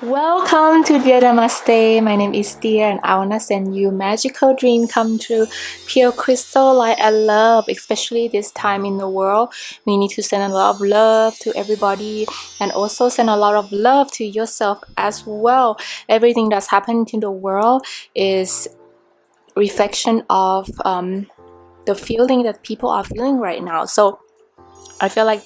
Welcome to Dear Damaste. My name is Dear and I wanna send you magical dream come true. Pure crystal light and love, especially this time in the world. We need to send a lot of love to everybody and also send a lot of love to yourself as well. Everything that's happening in the world is reflection of the feeling that people are feeling right now. So I feel like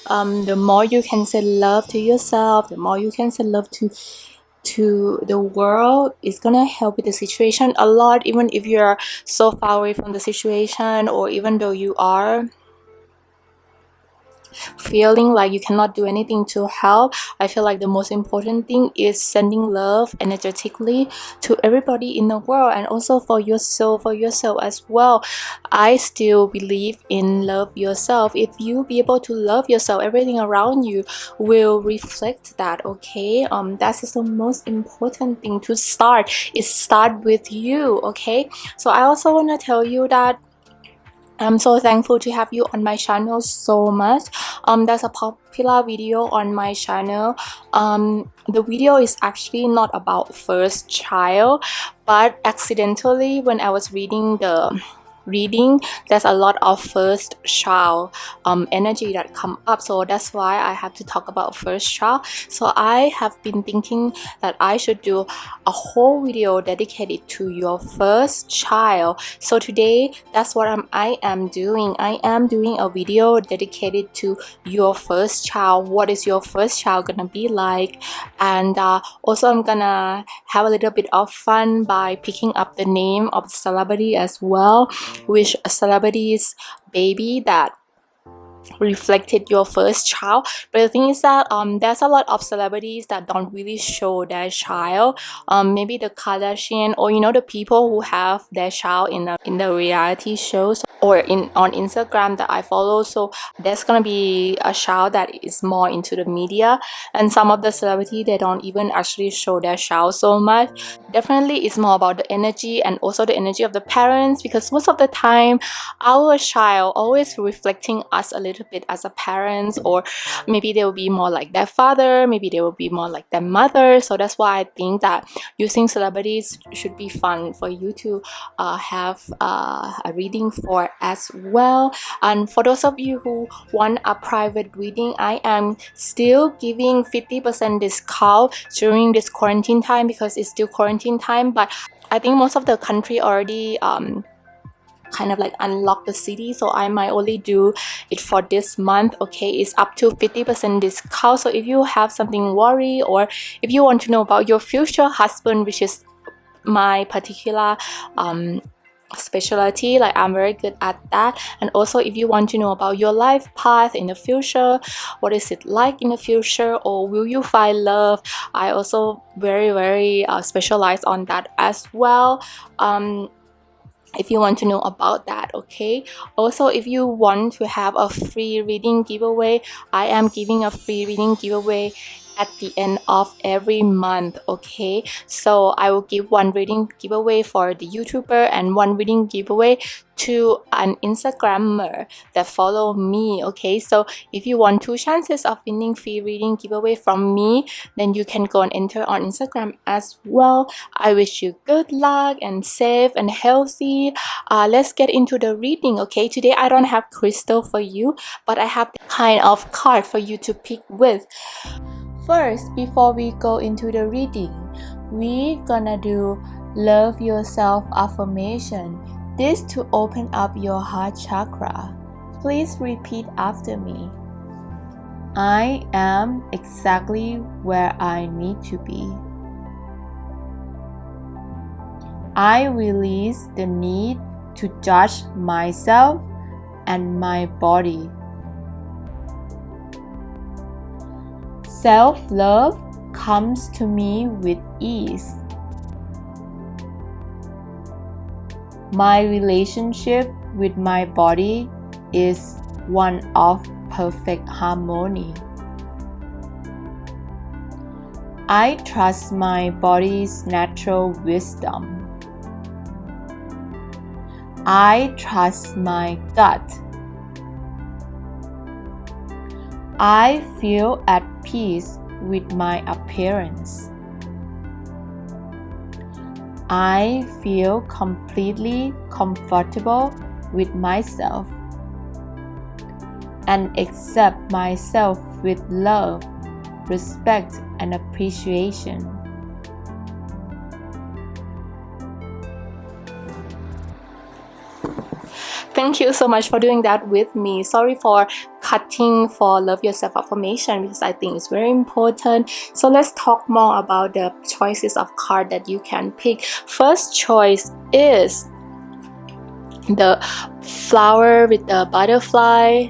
the more you can send love to yourself, the more you can send love to the world, is gonna help with the situation a lot. Even if you're so far away from the situation, or even though you are feeling like you cannot do anything to help, I feel like the most important thing is sending love energetically to everybody in the world, and also for yourself as well. I still believe in love yourself. If you be able to love yourself, everything around you will reflect that. Okay, that is the most important thing to start. Is start with you. Okay, so I also want to tell you that I'm so thankful to have you on my channel so much. There's a popular video on my channel. The video is actually not about first child, but accidentally when I was reading the reading, there's a lot of first child energy that come up, so that's why I have to talk about first child. So I have been thinking that I should do a whole video dedicated to your first child. So today, that's what I am doing. I am doing a video dedicated to your first child. What is your first child gonna be like? And also I'm gonna have a little bit of fun by picking up the name of the celebrity as well, which celebrity's baby that reflected your first child. But the thing is that there's a lot of celebrities that don't really show their child. Maybe the Kardashian, or the people who have their child in the reality shows, or on Instagram that I follow. So there's gonna be a child that is more into the media, and some of the celebrity, they don't even actually show their child so much. Definitely it's more about the energy, and also the energy of the parents, because most of the time our child always reflecting us a little bit as a parents, or maybe they will be more like their father, maybe they will be more like their mother. So that's why I think that using celebrities should be fun for you to have a reading for as well. And for those of you who want a private reading, I am still giving 50% discount during this quarantine time, because it's still quarantine time, but I think most of the country already kind of like unlock the city, so I might only do it for this month. Okay, it's up to 50% discount. So if you have something worry, or if you want to know about your future husband, which is my particular specialty, like I'm very good at that. And also if you want to know about your life path in the future, what is it like in the future, or will you find love, I also very specialize on that as well. If you want to know about that. Okay, also if you want to have a free reading giveaway, I am giving a free reading giveaway at the end of every month. Okay, so I will give one reading giveaway for the YouTuber and one reading giveaway to an Instagrammer that follow me. Okay, so if you want 2 chances of winning free reading giveaway from me, then you can go and enter on Instagram as well. I wish you good luck and safe and healthy. Let's get into the reading. Okay, today I don't have crystal for you, but I have the kind of card for you to pick with. First, before we go into the reading, we're gonna do love yourself affirmation. This to open up your heart chakra. Please repeat after me. I am exactly where I need to be. I release the need to judge myself and my body. Self-love comes to me with ease. My relationship with my body is one of perfect harmony. I trust my body's natural wisdom. I trust my gut. I feel at peace with my appearance. I feel completely comfortable with myself and accept myself with love, respect, and appreciation. Thank you so much for doing that with me. Sorry for cutting for love yourself affirmation because I think it's very important. So let's talk more about the choices of card that you can pick. First choice is the flower with the butterfly.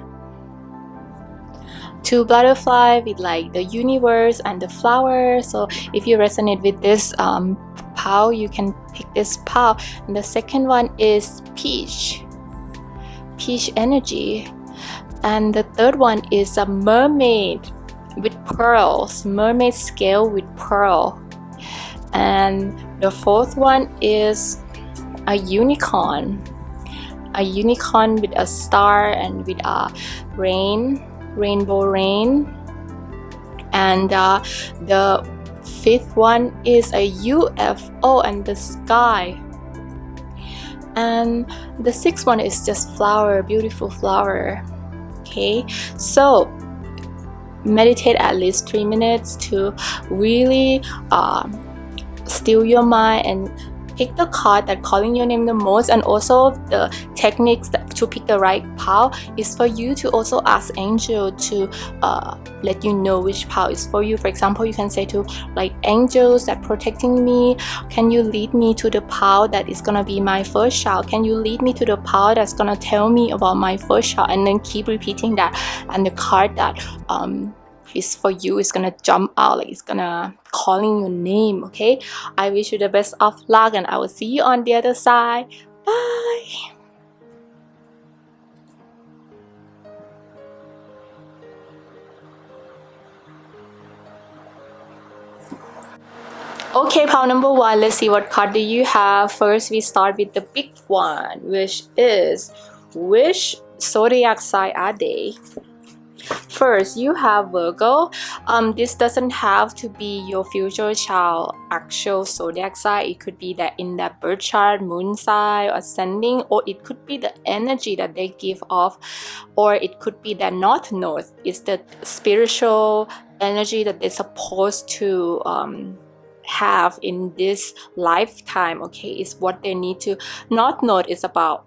Two butterfly with like the universe and the flower. So if you resonate with this pile, you can pick this pile. And the second one is peach energy. And the third one is a mermaid with pearls, mermaid scale with pearl. And the fourth one is a unicorn with a star and with a rainbow rain. And the fifth one is a UFO and the sky. And the sixth one is just flower, beautiful flower. Okay, so meditate at least 3 minutes to really still your mind and pick the card that calling your name the most. And also the techniques to pick the right pile is for you to also ask angel to let you know which pile is for you. For example, you can say to like, angels that protecting me, can you lead me to the pile that is gonna be my first child? Can you lead me to the pile that's gonna tell me about my first child? And then keep repeating that, and the card that is for you is gonna jump out, like it's gonna calling your name. Okay, I wish you the best of luck, and I will see you on the other side. Bye. Okay, pile number one, let's see what card do you have. First, we start with the big one, which is which zodiac sign are they? First, you have Virgo. This doesn't have to be your future child actual zodiac sign. It could be that in that birth chart, moon sign, ascending, or it could be the energy that they give off, or it could be that north node. It's the spiritual energy that they're supposed to have in this lifetime. Okay, is what they need to. North node is about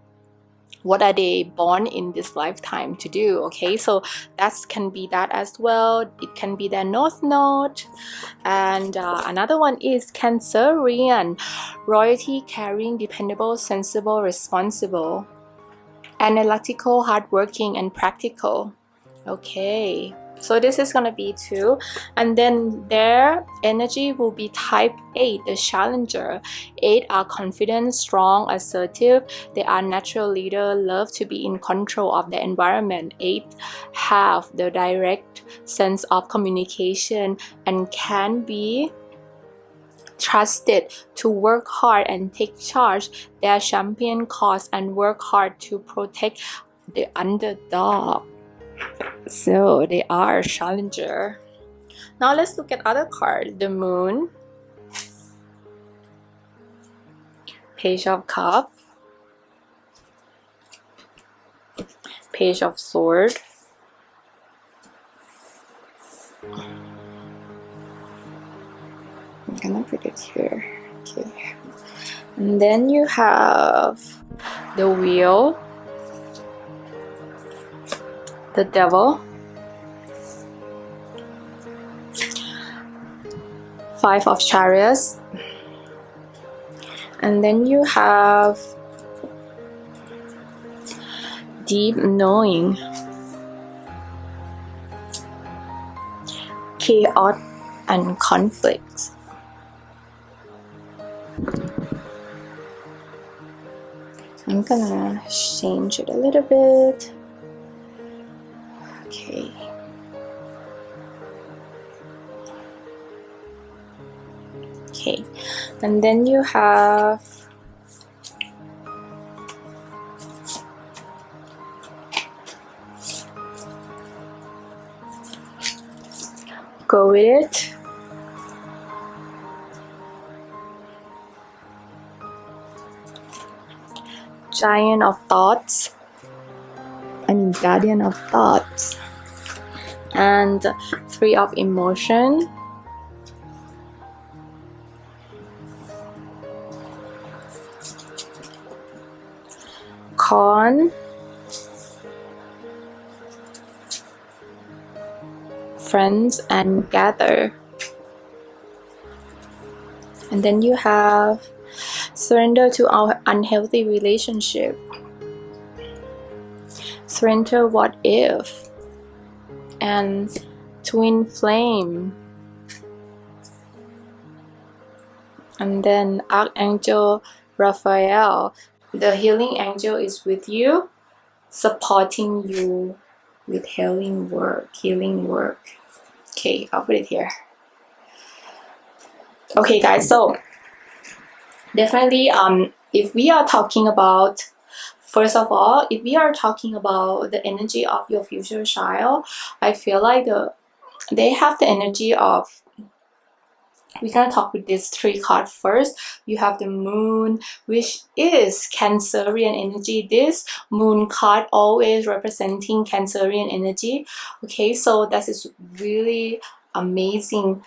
what are they born in this lifetime to do. Okay, so that can be that as well. It can be their north node. And another one is Cancerian, royalty, caring, dependable, sensible, responsible, analytical, hardworking, and practical. Okay, so this is gonna be 2. And then their energy will be type 8, the challenger. 8 are confident, strong, assertive. They are natural leader, love to be in control of the environment. 8 have the direct sense of communication and can be trusted to work hard and take charge. They are champion cause and work hard to protect the underdog. So they are a challenger. Now let's look at other card. The moon, page of cup, page of sword, I'm gonna put it here. Okay, and then you have the wheel, the devil, 5 of chariots, and then you have deep knowing, chaos, and conflicts. I'm gonna change it a little bit. Okay. Okay, and then you have go with it. Giant of thoughts, guardian of thoughts, and three of emotion, con, friends, and gather. And then you have surrender to our unhealthy relationship, surrender what if, and twin flame. And then Archangel Raphael, the healing angel, is with you, supporting you with healing work. Okay, I'll put it here. Okay guys, so definitely if we are talking about, first of all, if we are talking about the energy of your future child, I feel like they have the energy of, we're gonna talk with these three cards first. You have the moon, which is Cancerian energy. This moon card always representing Cancerian energy. Okay, so that is really amazing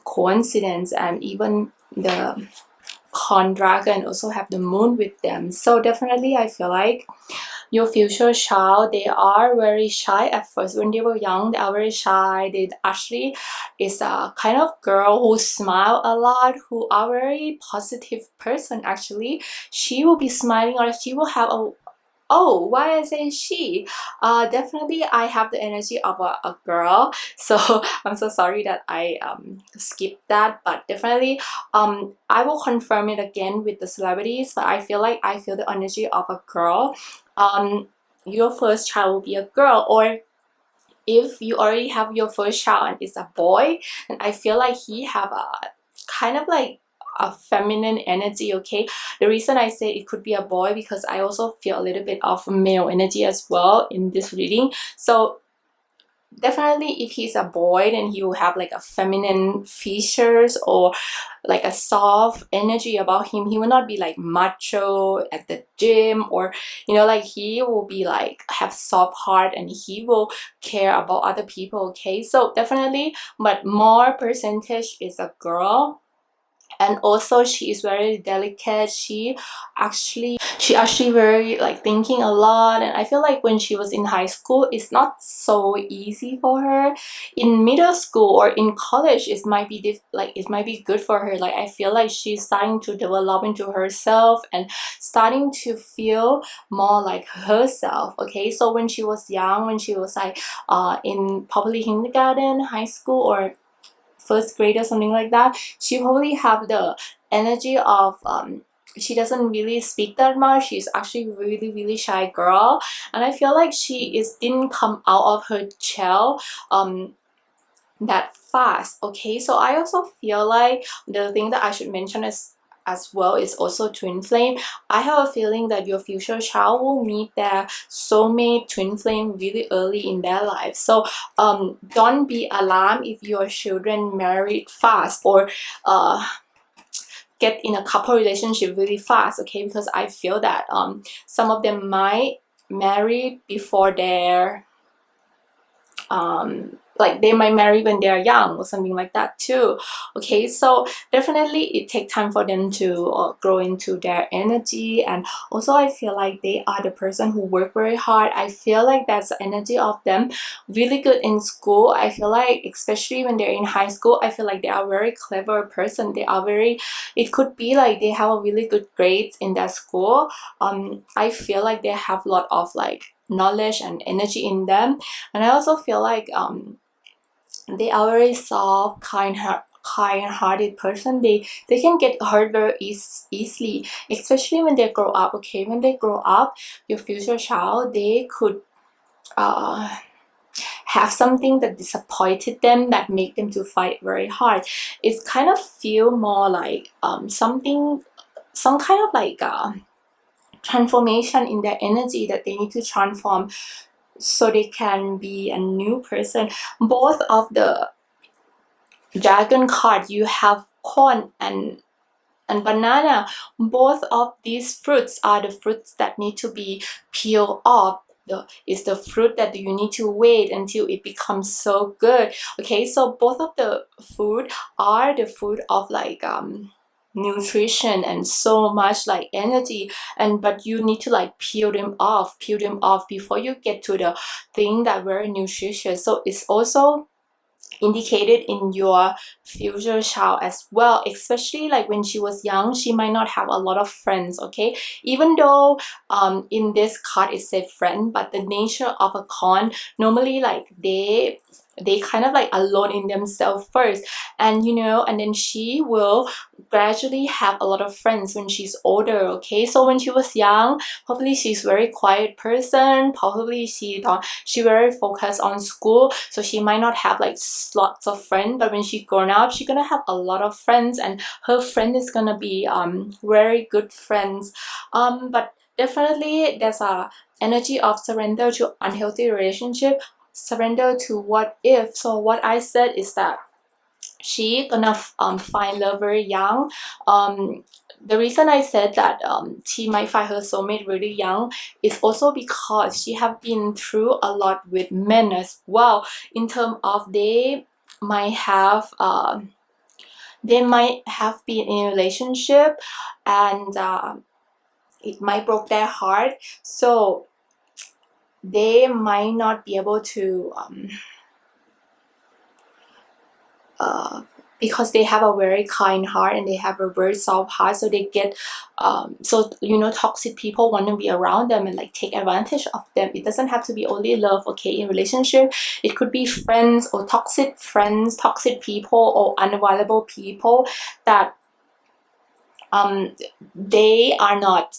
coincidence. And even the Corn Dragon also have the moon with them. So definitely I feel like your future child, they are very shy at first. When they were young, they are very shy. They actually is a kind of girl who smile a lot, who are very positive person. Actually, she will be smiling, or she will have a, oh, why I say she? Definitely I have the energy of a girl. So I'm so sorry that I skipped that, but definitely I will confirm it again with the celebrities. But I feel like I feel the energy of a girl. Your first child will be a girl, or if you already have your first child and it's a boy, then I feel like he have a kind of like a feminine energy. Okay, the reason I say it could be a boy, because I also feel a little bit of male energy as well in this reading. So definitely if he's a boy, then he will have like a feminine features, or like a soft energy about him. He will not be like macho at the gym, or like he will be like have soft heart, and he will care about other people. Okay, so definitely, but more percentage is a girl. And also she is very delicate. She actually very like thinking a lot, and I feel like when she was in high school, it's not so easy for her. In middle school or in college, it might be it might be good for her. Like I feel like she's starting to develop into herself and starting to feel more like herself. Okay, so when she was young, when she was like in probably kindergarten, high school, or first grade or something like that, she probably have the energy of she doesn't really speak that much. She's actually really shy girl, and I feel like she didn't come out of her shell that fast. Okay, so I also feel like the thing that I should mention is as well is also twin flame. I have a feeling that your future child will meet their soulmate twin flame really early in their life. So don't be alarmed if your children married fast, or get in a couple relationship really fast. Okay, because I feel that some of them might marry before their like they might marry when they're young or something like that too. Okay, so definitely it takes time for them to grow into their energy. And also I feel like they are the person who work very hard. I feel like that's the energy of them, really good in school. I feel like especially when they're in high school, I feel like they are very clever person. They are very, it could be like they have a really good grades in their school. I feel like they have a lot of like knowledge and energy in them. And I also feel like they are very soft, kind-hearted person. They can get hurt very easily, especially when they grow up. Okay, when they grow up, your future child, they could have something that disappointed them, that make them to fight very hard. It's kind of feel more like some kind of like transformation in their energy that they need to transform, so they can be a new person. Both of the dragon card, you have corn and and banana. Both of these fruits are the fruits that need to be peeled off. It's the fruit that you need to wait until it becomes so good. Okay, so both of the food are the food of like nutrition and so much like energy, and but you need to like peel them off before you get to the thing that very nutritious. So it's also indicated in your future child as well, especially like when she was young, she might not have a lot of friends. Okay, even though in this card it said friend, but the nature of a con, normally like they kind of like alone in themselves first, and you know, and then she will gradually have a lot of friends when she's older. Okay, so when she was young, probably she's very quiet person, probably she very focused on school, so she might not have like lots of friends, but when she grown up, she's gonna have a lot of friends, and her friend is gonna be very good friends. But definitely there's a energy of surrender to unhealthy relationship, surrender to what if. So what I said is that she gonna find love very young. The reason I said that she might find her soulmate really young is also because she have been through a lot with men as well, in terms of might have they might have been in a relationship, and it might broke their heart, so they might not be able to because they have a very kind heart and they have a very soft heart, so they get so you know, toxic people want to be around them and like take advantage of them. It doesn't have to be only love. Okay, in relationship it could be friends or toxic friends, toxic people, or unavailable people that they are not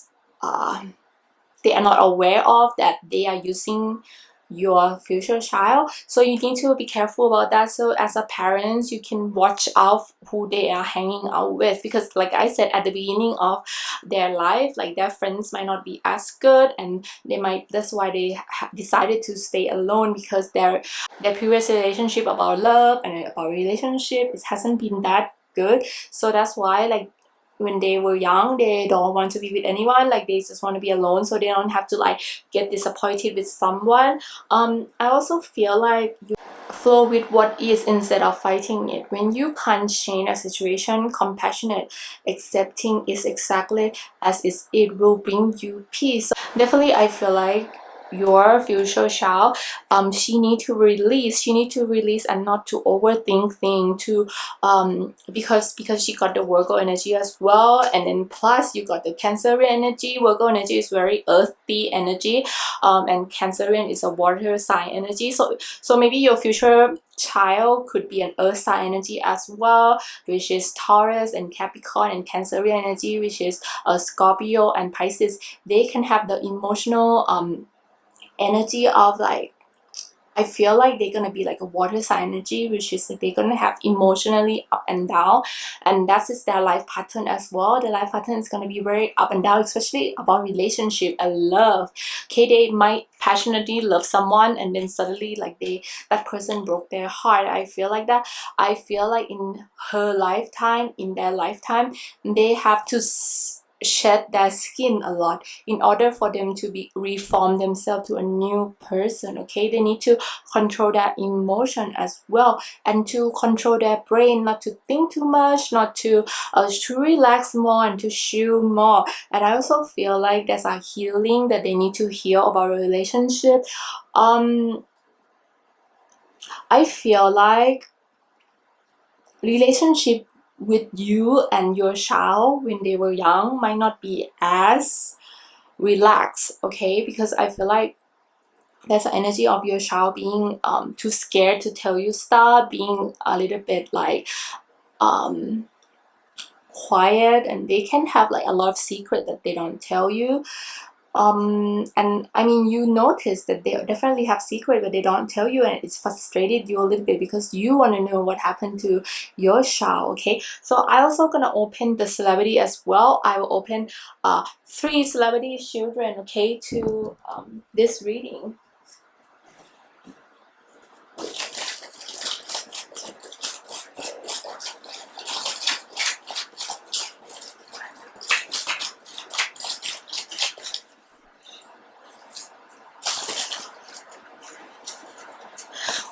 aware of, that they are using your future child. So you need to be careful about that. So as a parent, you can watch out who they are hanging out with, because like I said at the beginning of their life, like their friends might not be as good, and that's why they decided to stay alone, because their previous relationship about love and about relationship, it hasn't been that good. So that's why like when they were young, they don't want to be with anyone, like they just want to be alone, so they don't have to like get disappointed with someone. I also feel like you flow with what is instead of fighting it. When you can't change a situation, compassionate accepting is exactly as is, it will bring you peace. So definitely I feel like your future child, she need to release and not to overthink things, to because she got the Virgo energy as well, and then plus you got the Cancerian energy. Virgo energy is very earthy energy, and Cancerian is a water sign energy. So maybe your future child could be an earth sign energy as well, which is Taurus and Capricorn, and Cancerian energy, which is Scorpio and Pisces. They can have the emotional energy of like, I feel like they're gonna be like a water sign energy, which is like they're gonna have emotionally up and down, and that's just their life pattern as well. The life pattern is gonna be very up and down, especially about relationship and love. Okay, they might passionately love someone, and then suddenly like that person broke their heart. I feel like that. I feel like in their lifetime, they have to shed their skin a lot in order for them to be reform themselves to a new person. Okay, they need to control their emotion as well, and to control their brain, not to think too much, not to relax more and to chill more. And I also feel like there's a healing that they need to heal about a relationship. I feel like relationship with you and your child when they were young might not be as relaxed. Okay, because I feel like there's an energy of your child being too scared to tell you stuff, being a little bit like quiet, and they can have like a lot of secret that they don't tell you. And I mean, you notice that they definitely have secret but they don't tell you, and it's frustrated you a little bit because you want to know what happened to your child. Okay, so I also gonna open the celebrity as well. I will open 3 celebrity children, okay, to this reading.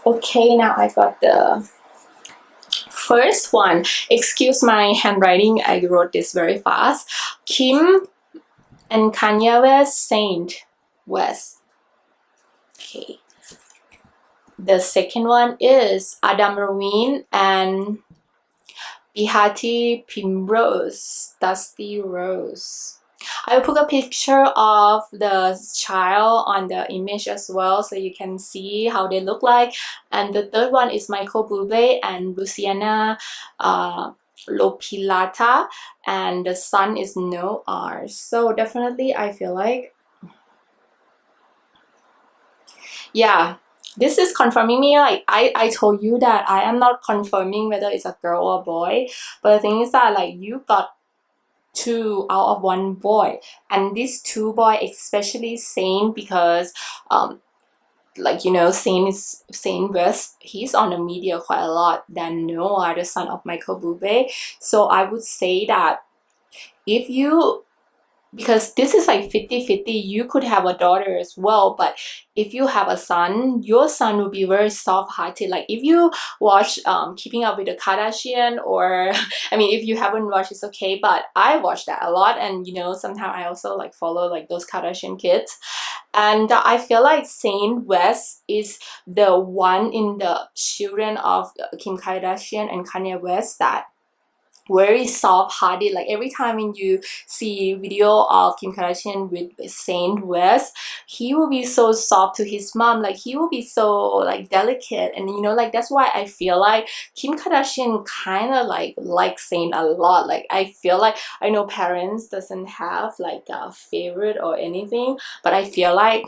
Okay, now I got the first one. Excuse my handwriting, I wrote this very fast. Kim and Kanye West, Saint West. Okay. The second one is Adam Levine and Bihati Primrose, Dusty Rose. I will put a picture of the child on the image as well so you can see how they look like. And the third one is Michael Bublé and Luciana Lopilata, and the son is No R. So definitely I feel like, yeah, this is confirming me. Like I told you that I am not confirming whether it's a girl or a boy, but the thing is that like you got 2 out of 1 boy, and these 2 boy especially Saint, because like you know Saint West, he's on the media quite a lot than Noah, the son of Michael Bublé. So I would say that if you, because this is like 50-50, you could have a daughter as well, but if you have a son, your son will be very soft-hearted. Like if you watch Keeping Up with the Kardashian, or I mean if you haven't watched, it's okay, but I watch that a lot, and you know sometimes I also like follow like those Kardashian kids, and I feel like Saint West is the one in the children of Kim Kardashian and Kanye West that very soft-hearted. Like every time when you see video of Kim Kardashian with Saint West, he will be so soft to his mom. Like he will be so like delicate, and you know like that's why I feel like Kim Kardashian kind of like Saint a lot. Like I feel like, I know parents doesn't have like a favorite or anything, but I feel like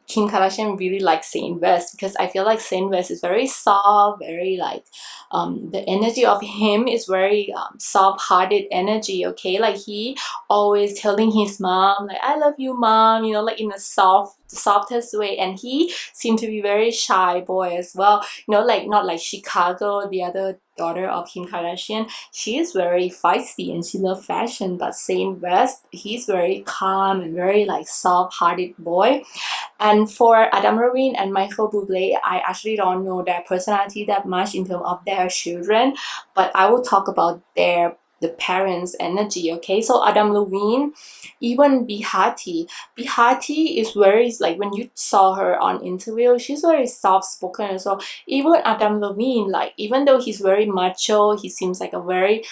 Kim Kardashian really likes Saint West, because I feel like Saint West is very soft, very like the energy of him is very soft-hearted energy. Okay, like he always telling his mom like I love you mom, you know, like in a softest way. And he seemed to be very shy boy as well, you know, like not like Chicago, the other daughter of Kim Kardashian. She is very feisty and she loves fashion, but Saint West, he's very calm and very like soft-hearted boy. And for Adam Levine and Michael Bublé, I actually don't know their personality that much in terms of their children, but I will talk about the parents' energy. Okay, so Adam Levine, even Bihati is very like, when you saw her on interview, she's very soft spoken. So even Adam Levine, like even though he's very macho, he seems like a very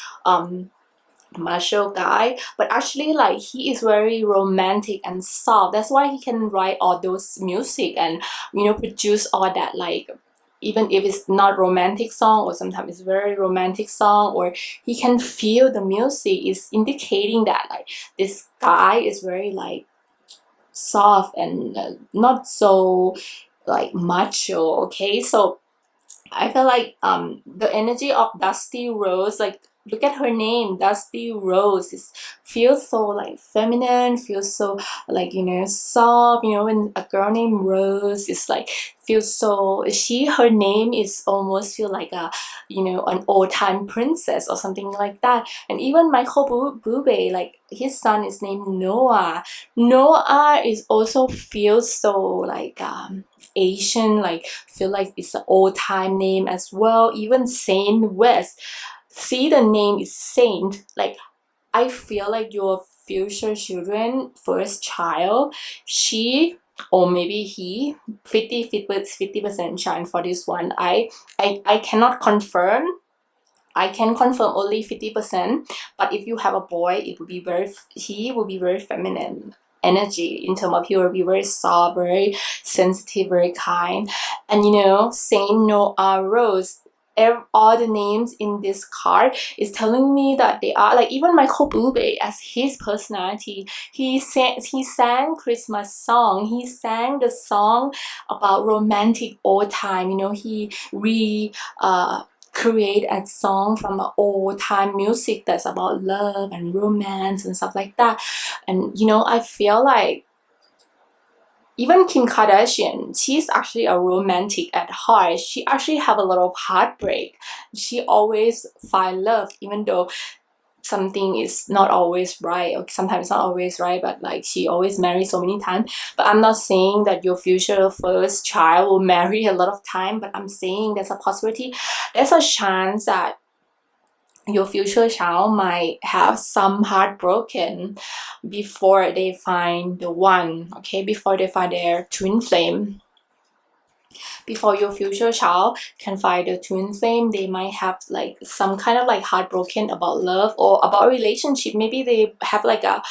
macho guy, but actually like he is very romantic and soft. That's why he can write all those music and you know produce all that, like even if it's not romantic song or sometimes it's very romantic song, or he can feel the music is indicating that like this guy is very like soft and not so like macho. Okay, so I feel like the energy of Dusty Rose, like look at her name, Dusty Rose, is feels so like feminine, feels so like you know soft. You know, when a girl named Rose is like feels so, her name is almost feel like a, you know, an old time princess or something like that. And even Michael Bublé, like his son is named Noah. Noah is also feels so like Asian, like feel like it's an old time name as well. Even Saint West, see the name is Saint, like I feel like your future children, first child, she or maybe he, 50% chance for this one. I cannot confirm. I can confirm only 50%, but if you have a boy, it will be he will be very feminine energy in terms of, he will be very soft, very sensitive, very kind. And you know, Saint Noah Rose, all the names in this card is telling me that they are like, even Michael Bublé as his personality, he sang Christmas song, he sang the song about romantic old time, you know, he create a song from an old time music that's about love and romance and stuff like that. And you know, I feel like even Kim Kardashian, she's actually a romantic at heart. She actually have a lot of heartbreak. She always find love, even though something is not always right, or sometimes it's not always right, but like she always marries so many times. But I'm not saying that your future first child will marry a lot of time, but I'm saying there's a possibility, there's a chance that your future child might have some heartbroken before they find the one, okay, before they find their twin flame. Before your future child can find a twin flame, they might have like some kind of like heartbroken about love or about a relationship. Maybe they have like a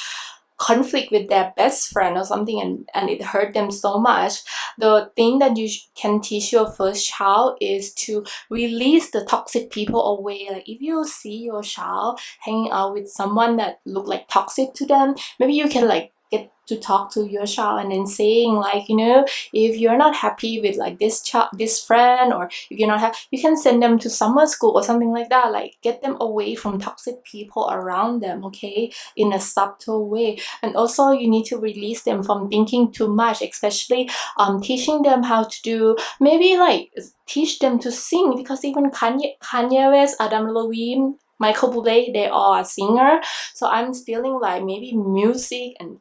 conflict with their best friend or something, and it hurt them so much. The thing that you can teach your first child is to release the toxic people away. Like if you see your child hanging out with someone that look like toxic to them, maybe you can like get to talk to your child and then saying like, you know, if you're not happy with like this friend, or if you're not happy, you can send them to summer school or something like that. Like get them away from toxic people around them, okay, in a subtle way. And also you need to release them from thinking too much, especially teaching them how to do, maybe like teach them to sing, because even Kanye West, Adam Levine, Michael Bublé, they are a singer. So I'm feeling like maybe music and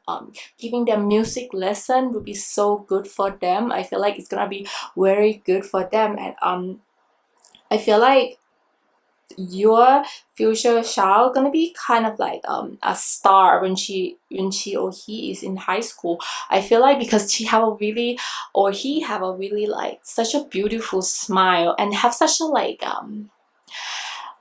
giving them music lesson would be so good for them. I feel like it's gonna be very good for them. And I feel like your future child gonna be kind of like a star when she or he is in high school. I feel like because she have a really, or he have a really like such a beautiful smile and have such a like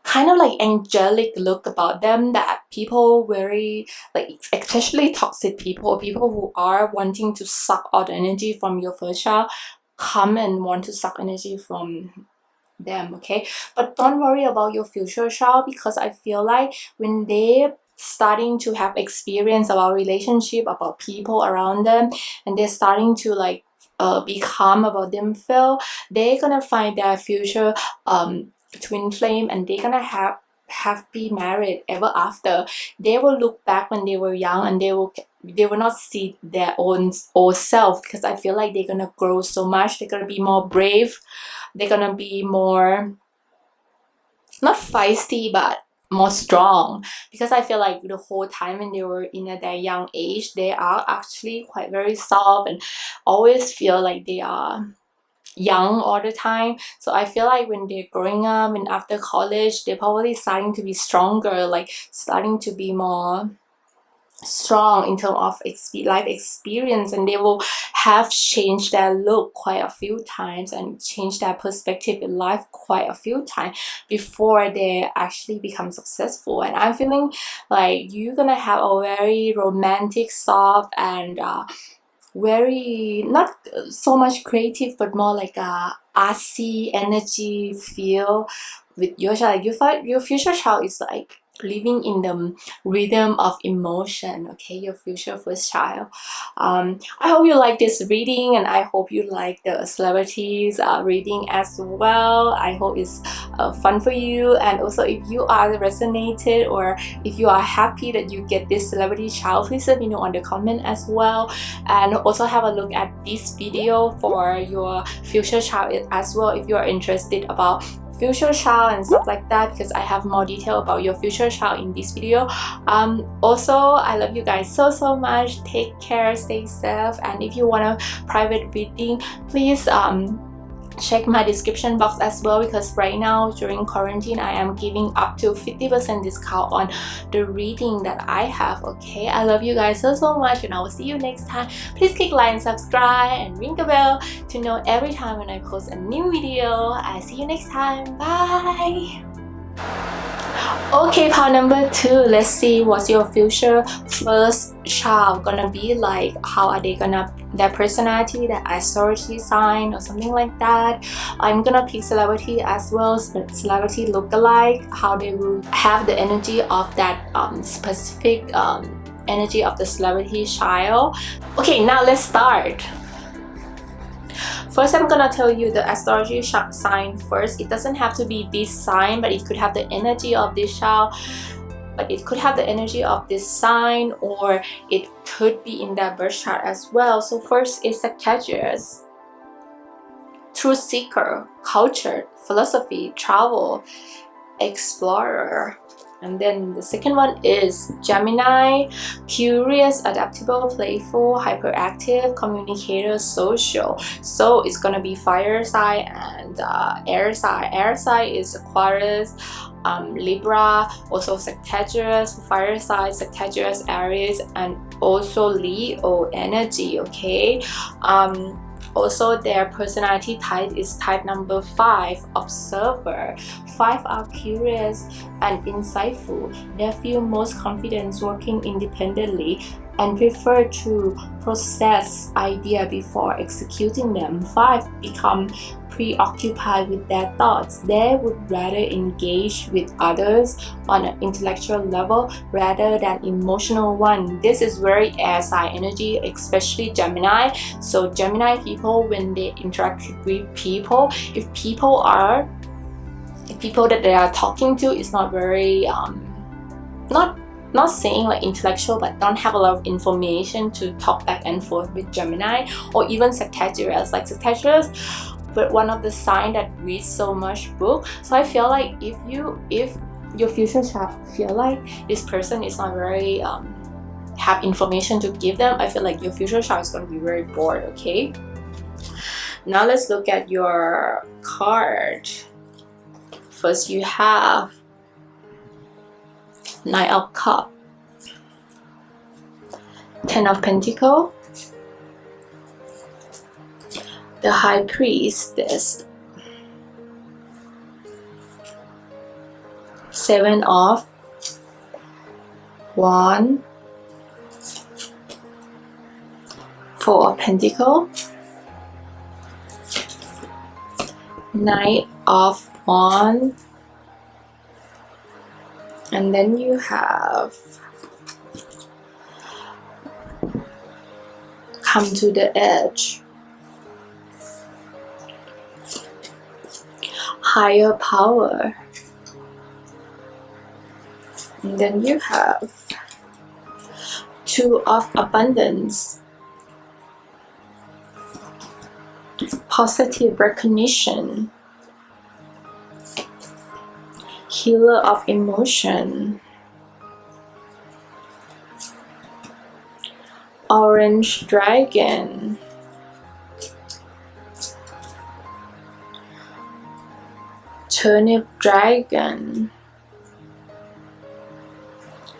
kind of like angelic look about them, that people very like, especially toxic people or people who are wanting to suck all the energy from your first child, come and want to suck energy from them, okay? But don't worry about your future child, because I feel like when they starting to have experience about relationship, about people around them, and they're starting to like be calm about themselves, they're gonna find their future twin flame, and they're gonna have be married ever after. They will look back when they were young, and they will not see their own old self, because I feel like they're gonna grow so much. They're gonna be more brave, they're gonna be more, not feisty, but more strong, because I feel like the whole time when they were in their young age, they are actually quite very soft and always feel like they are young all the time. So I feel like when they're growing up and after college, they're probably starting to be stronger, like starting to be more strong in terms of life experience, and they will have changed their look quite a few times and changed their perspective in life quite a few times before they actually become successful. And I'm feeling like you're gonna have a very romantic, soft, and very not so much creative, but more like a artsy energy feel with your child. Like your future child is like living in the rhythm of emotion, okay, your future first child. I hope you like this reading, and I hope you like the celebrities reading as well. I hope it's fun for you, and also if you are resonated, or if you are happy that you get this celebrity child, please let me know on the comment as well. And also have a look at this video for your future child as well, if you are interested about future child and stuff like that, because I have more detail about your future child in this video. Also, I love you guys so much. Take care, stay safe, and if you want a private reading, please check my description box as well, because right now during quarantine I am giving up to 50% discount on the reading that I have, okay? I love you guys so much, and I will see you next time. Please click like and subscribe and ring the bell to know every time when I post a new video. I'll see you next time. Bye. Okay, part number 2. Let's see what's your future first child gonna be like. How are they gonna, their personality, their astrology sign, or something like that. I'm gonna pick celebrity as well, celebrity look-alike, how they will have the energy of that specific energy of the celebrity child. Okay, now let's start. First, I'm gonna tell you the astrology sign first. It doesn't have to be this sign, but it could have the energy of this child, but it could have the energy of this sign, or it could be in their birth chart as well. So first is Sagittarius. Truth seeker, culture, philosophy, travel, explorer. And then the second one is Gemini, curious, adaptable, playful, hyperactive, communicator, social. So it's gonna be fire sign and air sign. Air sign is Aquarius, Libra, also Sagittarius, fire sign, Sagittarius, Aries, and also Leo energy. Okay. Also, their personality type is type number 5, observer. 5 are curious and insightful. They feel most confident working independently and prefer to process ideas before executing them. 5 become preoccupied with their thoughts. They would rather engage with others on an intellectual level rather than emotional one. This is very air sign energy, especially Gemini. So Gemini people, when they interact with people, if people that they are talking to is not very not saying like intellectual, but don't have a lot of information to talk back and forth with Gemini, or even Sagittarius. Like Sagittarius, but one of the sign that reads so much book. So I feel like if your future child feel like this person is not very have information to give them, I feel like your future child is going to be very bored. Okay, now let's look at your card. First you have Knight of Cups, 10 of Pentacles, the High Priestess, 7 of Wands, 4 of Pentacles, Knight of Wands, and then you have come to the edge, higher power, and then you have 2 of abundance, positive recognition, healer of emotion, orange dragon, turnip dragon,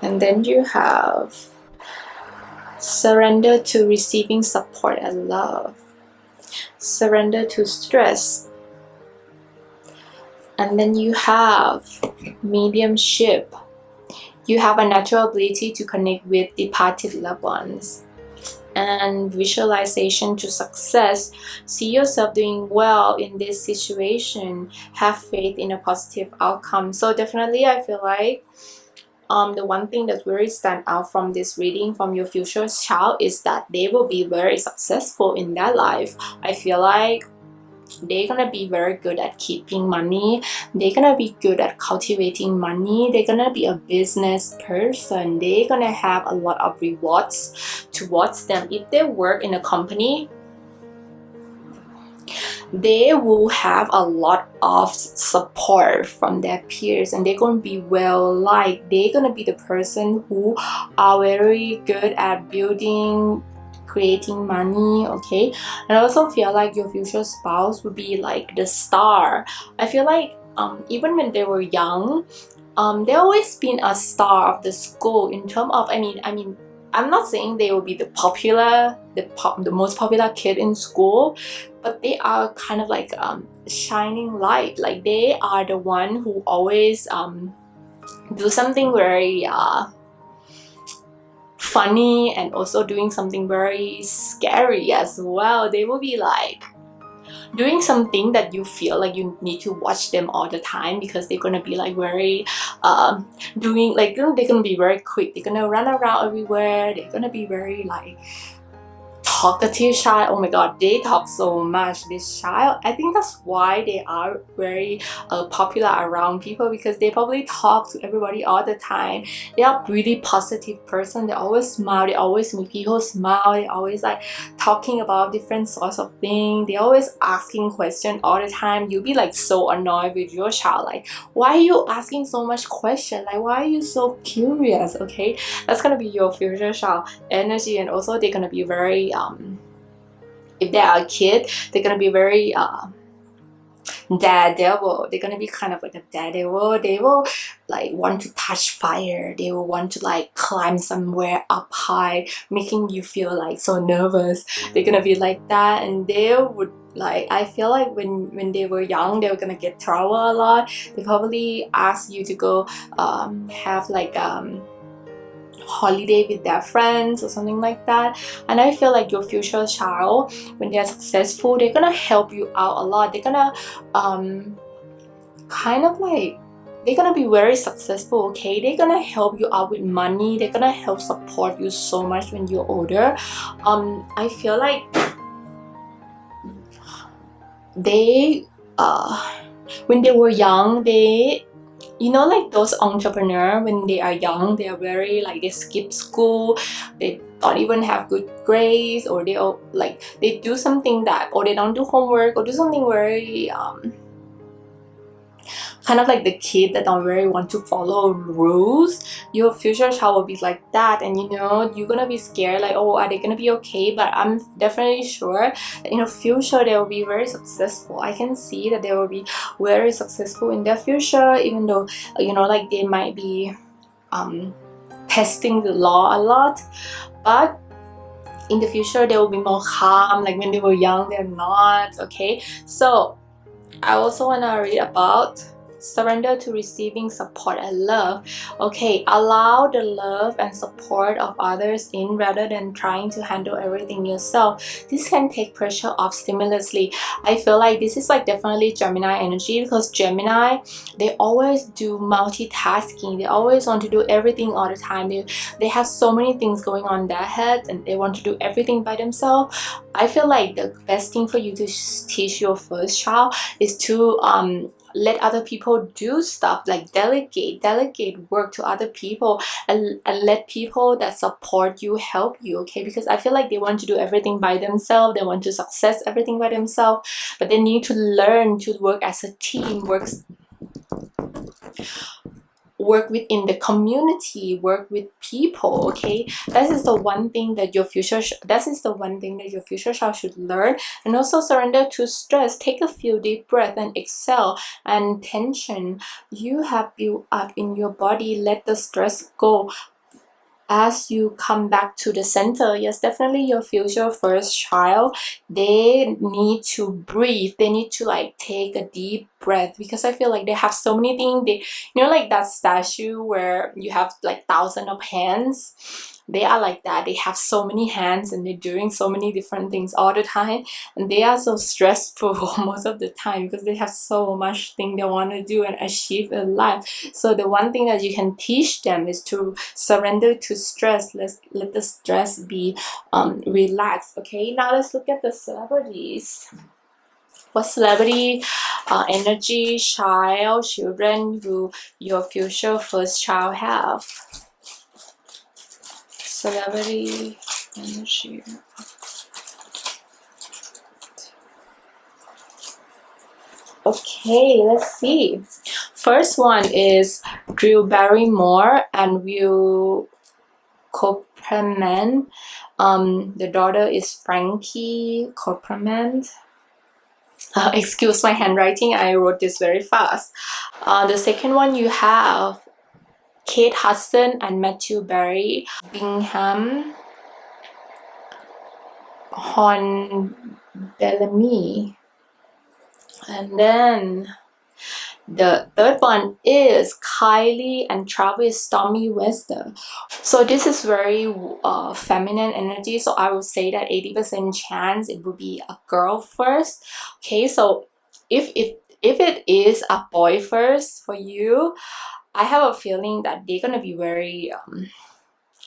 and then you have surrender to receiving support and love, surrender to stress, and then you have mediumship. You have a natural ability to connect with departed loved ones, and visualization to success. See yourself doing well in this situation. Have faith in a positive outcome. So definitely I feel like the one thing that really stand out from this reading from your future child is that they will be very successful in their life. I feel like they're gonna be very good at keeping money. They're gonna be good at cultivating money. They're gonna be a business person. They're gonna have a lot of rewards towards them. If they work in a company, they will have a lot of support from their peers, and they're going to be well liked. They're going to be the person who are very good at building, creating money. Okay, and I also feel like your future spouse will be like the star. I feel like even when they were young, they always been a star of the school in terms of, I mean I'm not saying they will be the most popular kid in school, but they are kind of like shining light. Like they are the one who always do something very funny, and also doing something very scary as well. They will be like doing something that you feel like you need to watch them all the time, because they're gonna be like very doing like, they're gonna be very quick, they're gonna run around everywhere, they're gonna be very like talkative child. Oh my god, they talk so much, this child. I think that's why they are very popular around people, because they probably talk to everybody all the time. They are really positive person. They always smile, they always make people smile, they always like talking about different sorts of things. They always asking questions all the time. You'll be like so annoyed with your child, like, why are you asking so much question? Like, why are you so curious? Okay, that's gonna be your future child energy. And also they're gonna be very if they are a kid, they're gonna be very daredevil. They're gonna be kind of like a daredevil. They will like want to touch fire. They will want to like climb somewhere up high, making you feel like so nervous. They're gonna be like that. And they would like, I feel like when they were young, they were gonna get trouble a lot. They probably ask you to go have like holiday with their friends or something like that. And I feel like your future child, when they're successful, they're gonna help you out a lot. They're gonna kind of like, they're gonna be very successful. Okay, they're gonna help you out with money. They're gonna help support you so much when you're older. I feel like they when they were young, they, you know, like those entrepreneurs, when they are young, they are very like, they skip school, they don't even have good grades, or they like, they do something that, or they don't do homework, or do something very kind of like the kid that don't really want to follow rules. Your future child will be like that, and you know, you're gonna be scared like, oh, are they gonna be okay? But I'm definitely sure that in the future they will be very successful. I can see that they will be very successful in their future, even though, you know, like they might be testing the law a lot, but in the future they will be more calm. Like when they were young, they're not. Okay, so I also want to read about surrender to receiving support and love. Okay, allow the love and support of others in rather than trying to handle everything yourself. This can take pressure off stimulously. I feel like this is like definitely Gemini energy, because Gemini, they always do multitasking. They always want to do everything all the time. They have so many things going on in their head, and they want to do everything by themselves. I feel like the best thing for you to teach your first child is to let other people do stuff, like delegate work to other people, and let people that support you help you. Okay, because I feel like they want to do everything by themselves, they want to success everything by themselves, but they need to learn to work as a team, work within the community, work with people. Okay, that is the one thing that your future child should learn. And also surrender to stress. Take a few deep breaths and exhale, and tension you have built up in your body, let the stress go as you come back to the center. Yes, definitely your future first child, they need to breathe. They need to like take a deep breath, because I feel like they have so many things. They, you know, like that statue where you have like thousands of hands. They are like that. They have so many hands, and they're doing so many different things all the time, and they are so stressful most of the time, because they have so much thing they want to do and achieve in life. So the one thing that you can teach them is to surrender to stress. Let the stress be relaxed. Okay, now let's look at the celebrities. What celebrity energy, children will your future first child have? Celebrity energy. Okay, let's see. First one is Drew Barrymore and Will Copperman. The daughter is Frankie Copperman. Excuse my handwriting, I wrote this very fast. The second one, you have Kate Hudson and Matthew Berry. Bingham Hon Bellamy. And then the third one is Kylie and Travis Stormy Wester. So this is very feminine energy, so I would say that 80% chance it would be a girl first. Okay, so if it is a boy first for you, I have a feeling that they're gonna be very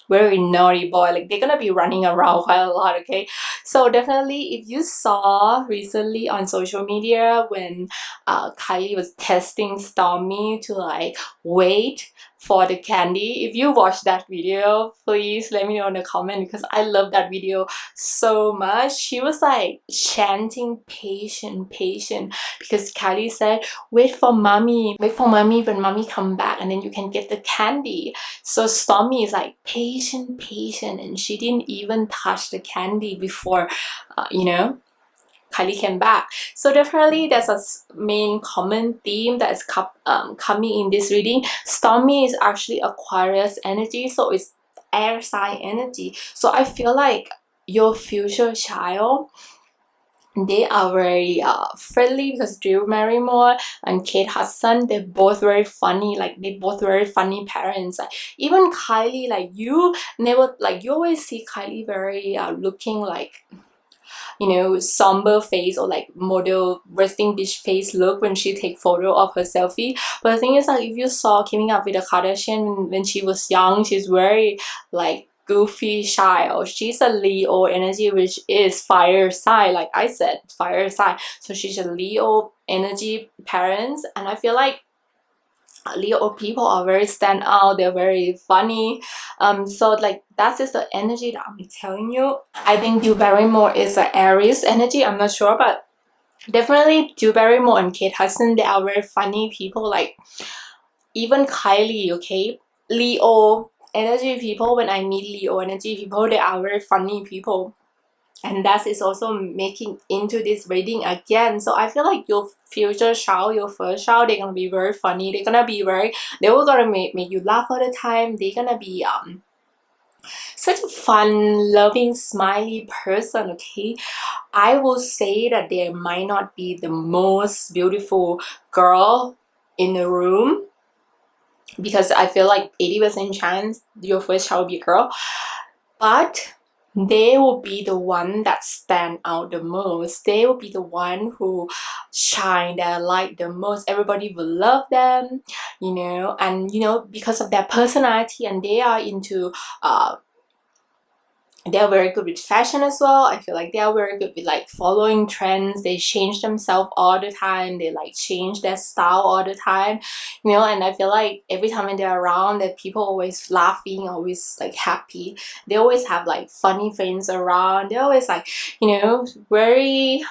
naughty boy. Like they're gonna be running around quite a lot. Okay, so definitely if you saw recently on social media when Kylie was testing Stormy to like wait for the candy. If you watch that video, please let me know in the comment, because I love that video so much. She was like chanting patient, patient, because Kylie said, wait for mommy when mommy come back, and then you can get the candy. So Stormy is like patient, patient, and she didn't even touch the candy before you know, Kylie came back. So definitely there's a main common theme that is coming in this reading. Stormy is actually Aquarius energy, so it's air sign energy. So I feel like your future child, they are very friendly, because Drew Barrymore and Kate Hudson, they're both very funny. Like, they both very funny parents. Like, even Kylie, like, you always see Kylie very looking like, you know, somber face, or like model resting bitch face look when she take photo of her selfie. But the thing is, like, if you saw Keeping Up with the Kardashian when she was young, she's very like goofy, shy. Or she's a Leo energy, which is fire sign, like I said, fire sign. So she's a Leo energy parents, and I feel like Leo people are very stand out, they're very funny. So like that is the energy that I'm telling you. I think Drew Barrymore is an Aries energy, I'm not sure, but definitely Drew Barrymore and Kate Hudson, they are very funny people. Like, even Kylie, okay, Leo energy people, when I meet Leo energy people, they are very funny people. And that is also making into this reading again. So I feel like your future child, your first child, they're gonna be very funny. They're gonna be they were gonna make you laugh all the time. They're gonna be such a fun, loving, smiley person, okay? I will say that they might not be the most beautiful girl in the room, because I feel like 80% chance your first child will be a girl. But they will be the one that stand out the most. They will be the one who shine their light the most. Everybody will love them, you know, and you know, because of their personality, and they are into they're very good with fashion as well. I feel like they are very good with like following trends. They change themselves all the time. They like change their style all the time, you know. And I feel like every time when they're around, that people always laughing, always like happy. They always have like funny friends around. They're always like, you know, very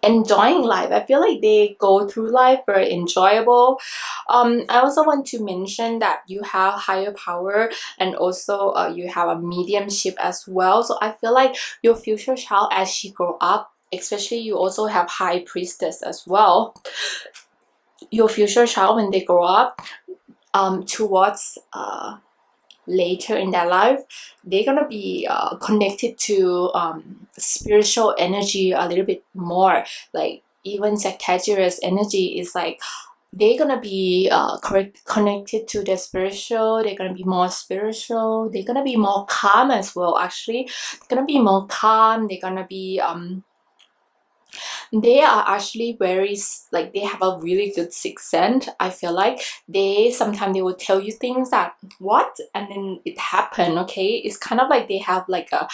enjoying life. I feel like they go through life very enjoyable. I also want to mention that you have higher power, and also you have a mediumship as well. So I feel like your future child, as she grow up, especially you also have high priestess as well. Your future child, when they grow up, towards later in their life, they're gonna be connected to spiritual energy a little bit more. Like, even Sagittarius energy is like they're gonna be connected to the spiritual. They're gonna be more spiritual. They're gonna be more calm as well. Actually, they're gonna be more calm. They're gonna be they are actually very like, they have a really good sixth sense. I feel like they sometimes they will tell you things that what, and then it happened. Okay, it's kind of like they have like a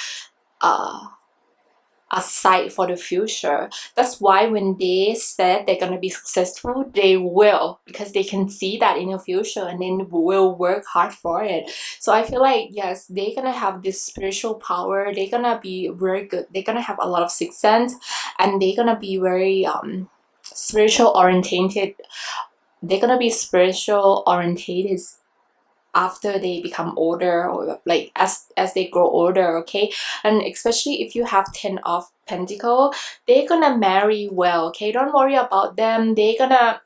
sight for the future. That's why when they said they're gonna be successful, they will, because they can see that in the future, and then will work hard for it. So I feel like, yes, they're gonna have this spiritual power. They're gonna be very good. They're gonna have a lot of sixth sense, and they're gonna be very spiritual orientated. They're gonna be spiritual orientated after they become older, or like as they grow older, okay? And especially if you have 10 of Pentacle, they're gonna marry well, okay? Don't worry about them. They're gonna,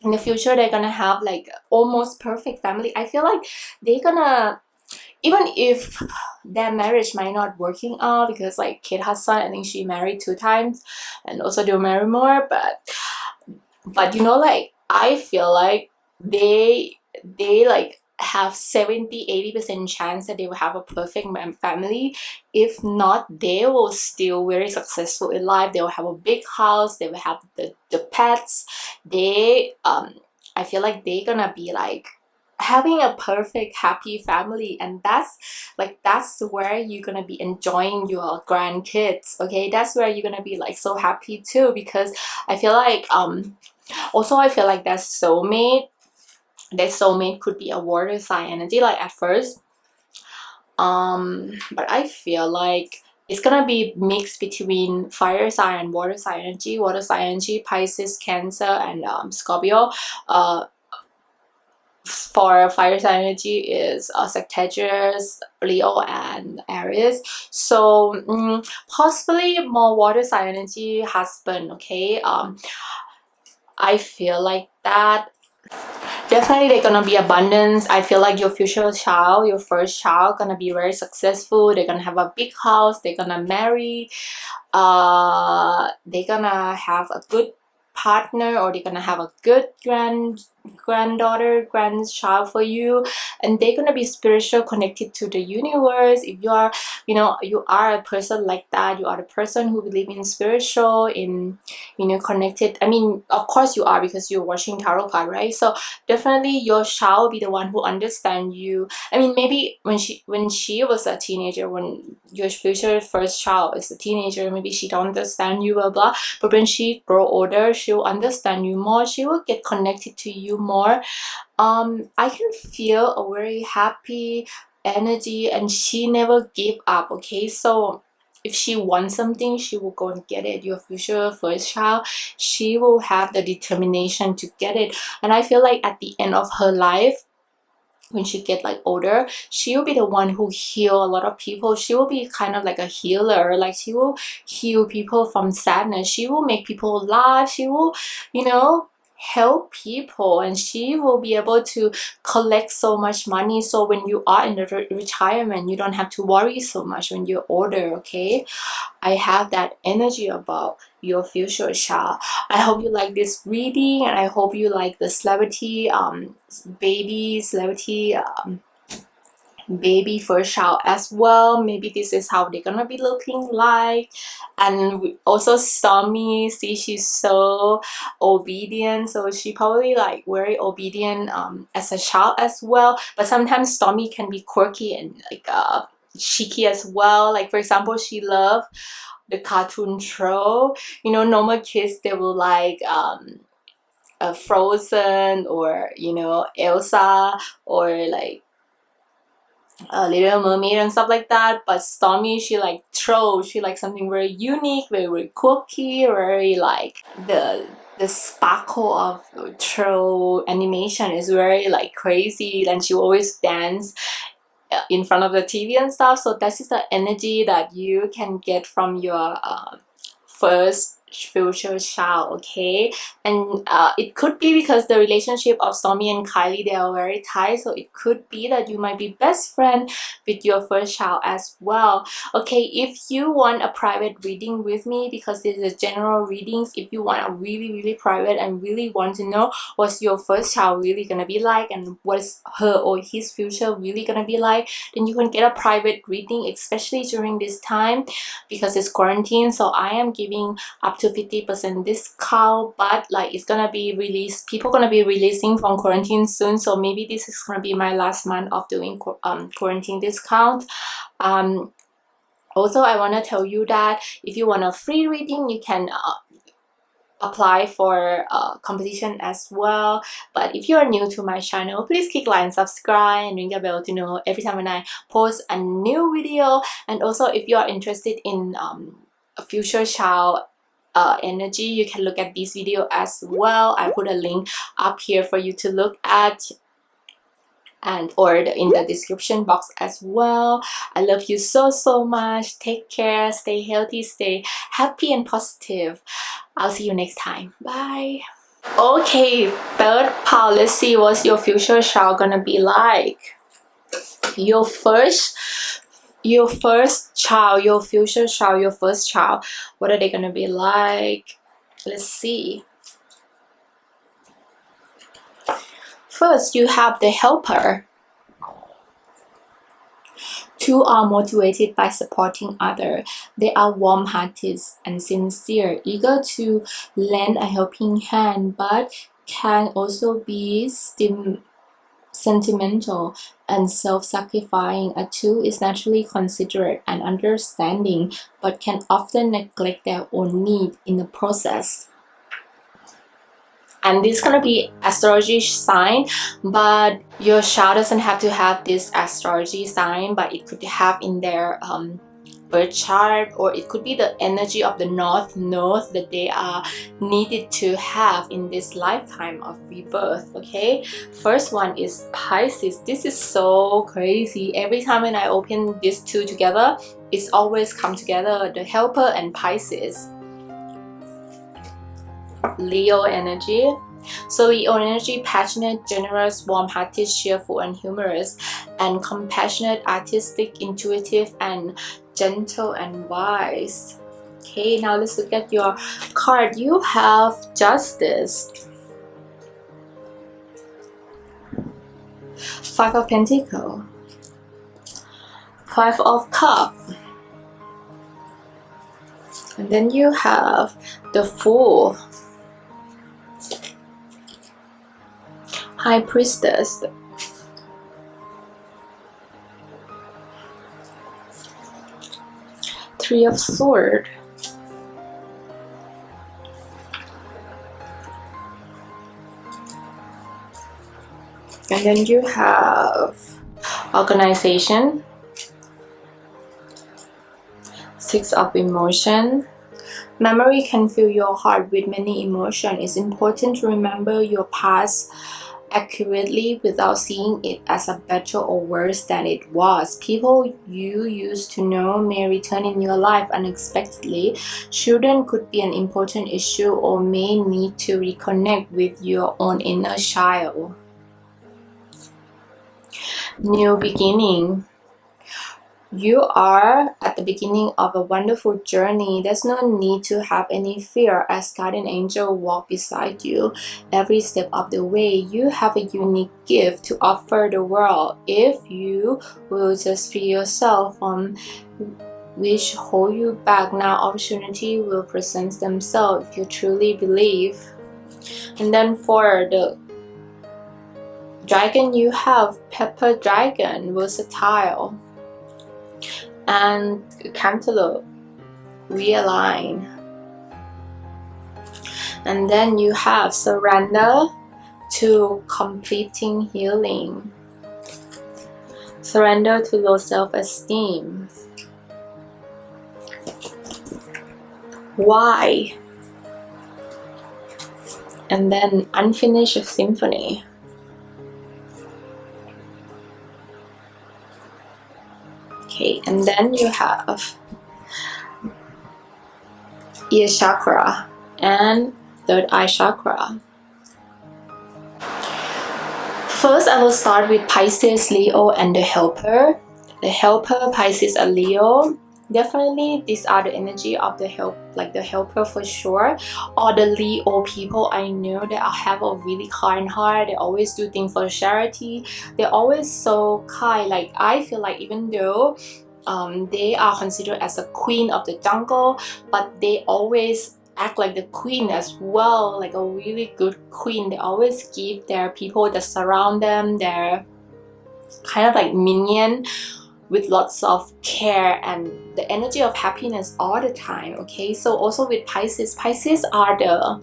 in the future, they're gonna have like almost perfect family. I feel like they're gonna, even if their marriage might not working out, because like Kate Hudson, I think she married 2 times, and also Drew Barrymore, but you know, like I feel like they like have 70-80% chance that they will have a perfect family. If not, they will still very successful in life. They will have a big house. They will have the pets. They I feel like they're gonna be like having a perfect happy family, and that's where you're gonna be enjoying your grandkids, okay? That's where you're gonna be like so happy too, because I feel like also I feel like that soulmate their soulmate could be a water sign energy, like at first. But I feel like it's gonna be mixed between fire sign and water sign energy. Water sign energy, Pisces, Cancer, and Scorpio. For fire sign energy is Sagittarius, Leo, and Aries. So possibly more water sign energy husband. Okay, I feel like that. Definitely they're gonna be abundance. I feel like your future child, your first child, gonna be very successful. They're gonna have a big house. They're gonna marry. They're gonna have a good partner, or they're gonna have a good granddaughter, grandchild for you, and they're gonna be spiritual, connected to the universe. If you are, you know, you are a person like that, you are the person who believe in spiritual, in, you know, connected. I mean, of course you are, because you're watching tarot card, right? So definitely your child will be the one who understand you. I mean, maybe when she was a teenager, when your future first child is a teenager, maybe she don't understand you, blah blah, but when she grow older, she'll understand you more. She will get connected to you more. I can feel a very happy energy, and she never give up. Okay, so if she wants something, she will go and get it. Your future first child, she will have the determination to get it. And I feel like at the end of her life, when she get like older, she will be the one who heal a lot of people. She will be kind of like a healer. Like, she will heal people from sadness. She will make people laugh. She will, you know, help people, and she will be able to collect so much money. So when you are in the retirement, you don't have to worry so much when you're older. Okay, I have that energy about your future child. I hope you like this reading, and I hope you like the celebrity baby first child as well. Maybe this is how they're gonna be looking like. And also Stormy, see, she's so obedient, so she probably like very obedient as a child as well. But sometimes Stormy can be quirky and like cheeky as well. Like, for example, she love the cartoon show. You know, normal kids, they will like Frozen, or, you know, Elsa, or like Little Mermaid and stuff like that. But Stormy, she like something very unique, very, very quirky, very like the sparkle of troll animation is very like crazy, and she always dance in front of the TV and stuff. So that is the energy that you can get from your first future child. Okay, and it could be because the relationship of Stormy and Kylie, they are very tight, so it could be that you might be best friend with your first child as well. Okay, if you want a private reading with me, because this is general readings, if you want a really, really private and really want to know what's your first child really gonna be like, and what's her or his future really gonna be like, then you can get a private reading, especially during this time, because it's quarantine. So I am giving up to 50% discount, but like, it's gonna be released, people gonna be releasing from quarantine soon, so maybe this is gonna be my last month of doing quarantine discount. Also, I want to tell you that if you want a free reading, you can apply for competition as well. But if you are new to my channel, please click like and subscribe, and ring the bell to know every time when I post a new video. And also, if you are interested in a future child energy, you can look at this video as well. I put a link up here for you to look at, and or in the description box as well. I love you so, so much. Take care, stay healthy, stay happy and positive. I'll see you next time. Bye. Okay, third part, let's see what's your future child gonna be like. Your first child, your future child, your first child, what are they gonna be like? Let's see. First, you have the helper. Two are motivated by supporting others. They are warm-hearted and sincere, eager to lend a helping hand, but can also be sentimental and self-sacrificing. A two is naturally considerate and understanding, but can often neglect their own need in the process. And this is gonna be astrology sign, but your child doesn't have to have this astrology sign, but it could have in their birth chart, or it could be the energy of the north node that they are needed to have in this lifetime of rebirth. Okay, first one is Pisces. This is so crazy. Every time when I open these two together, it's always come together, the helper and Pisces. Leo energy. So Leo energy, passionate, generous, warm-hearted, cheerful, and humorous, and compassionate, artistic, intuitive, and gentle and wise. Okay, now let's look at your card. You have Justice, Five of Pentacles, Five of Cups, and then you have the Fool, High Priestess, Three of Swords, and then you have Organization, Six of Emotion. Memory can fill your heart with many emotions. It's important to remember your past accurately without seeing it as a better or worse than it was. People you used to know may return in your life unexpectedly. Children could be an important issue or may need to reconnect with your own inner child. New beginning. You are at the beginning of a wonderful journey. There's no need to have any fear as guardian angel walk beside you every step of the way. You have a unique gift to offer the world if you will just free yourself from which hold you back. Now opportunity will present themselves if you truly believe. And then for the dragon, you have Pepper Dragon, versatile, and Cantaloupe, realign. And then you have Surrender to completing healing, surrender to low self-esteem. Why? And then Unfinished Symphony. Okay, and then you have ear chakra and third eye chakra. First, I will start with Pisces, Leo, and the helper. The helper, Pisces, and Leo. Definitely, these are the energy of the helper for sure. Or the Leo people I know that have a really kind heart. They always do things for charity. They're always so kind. Like, I feel like even though they are considered as a queen of the jungle, but they always act like the queen as well, like a really good queen. They always give their people that surround them their kind of like minion with lots of care and the energy of happiness all the time. Okay, so also with Pisces, Pisces are the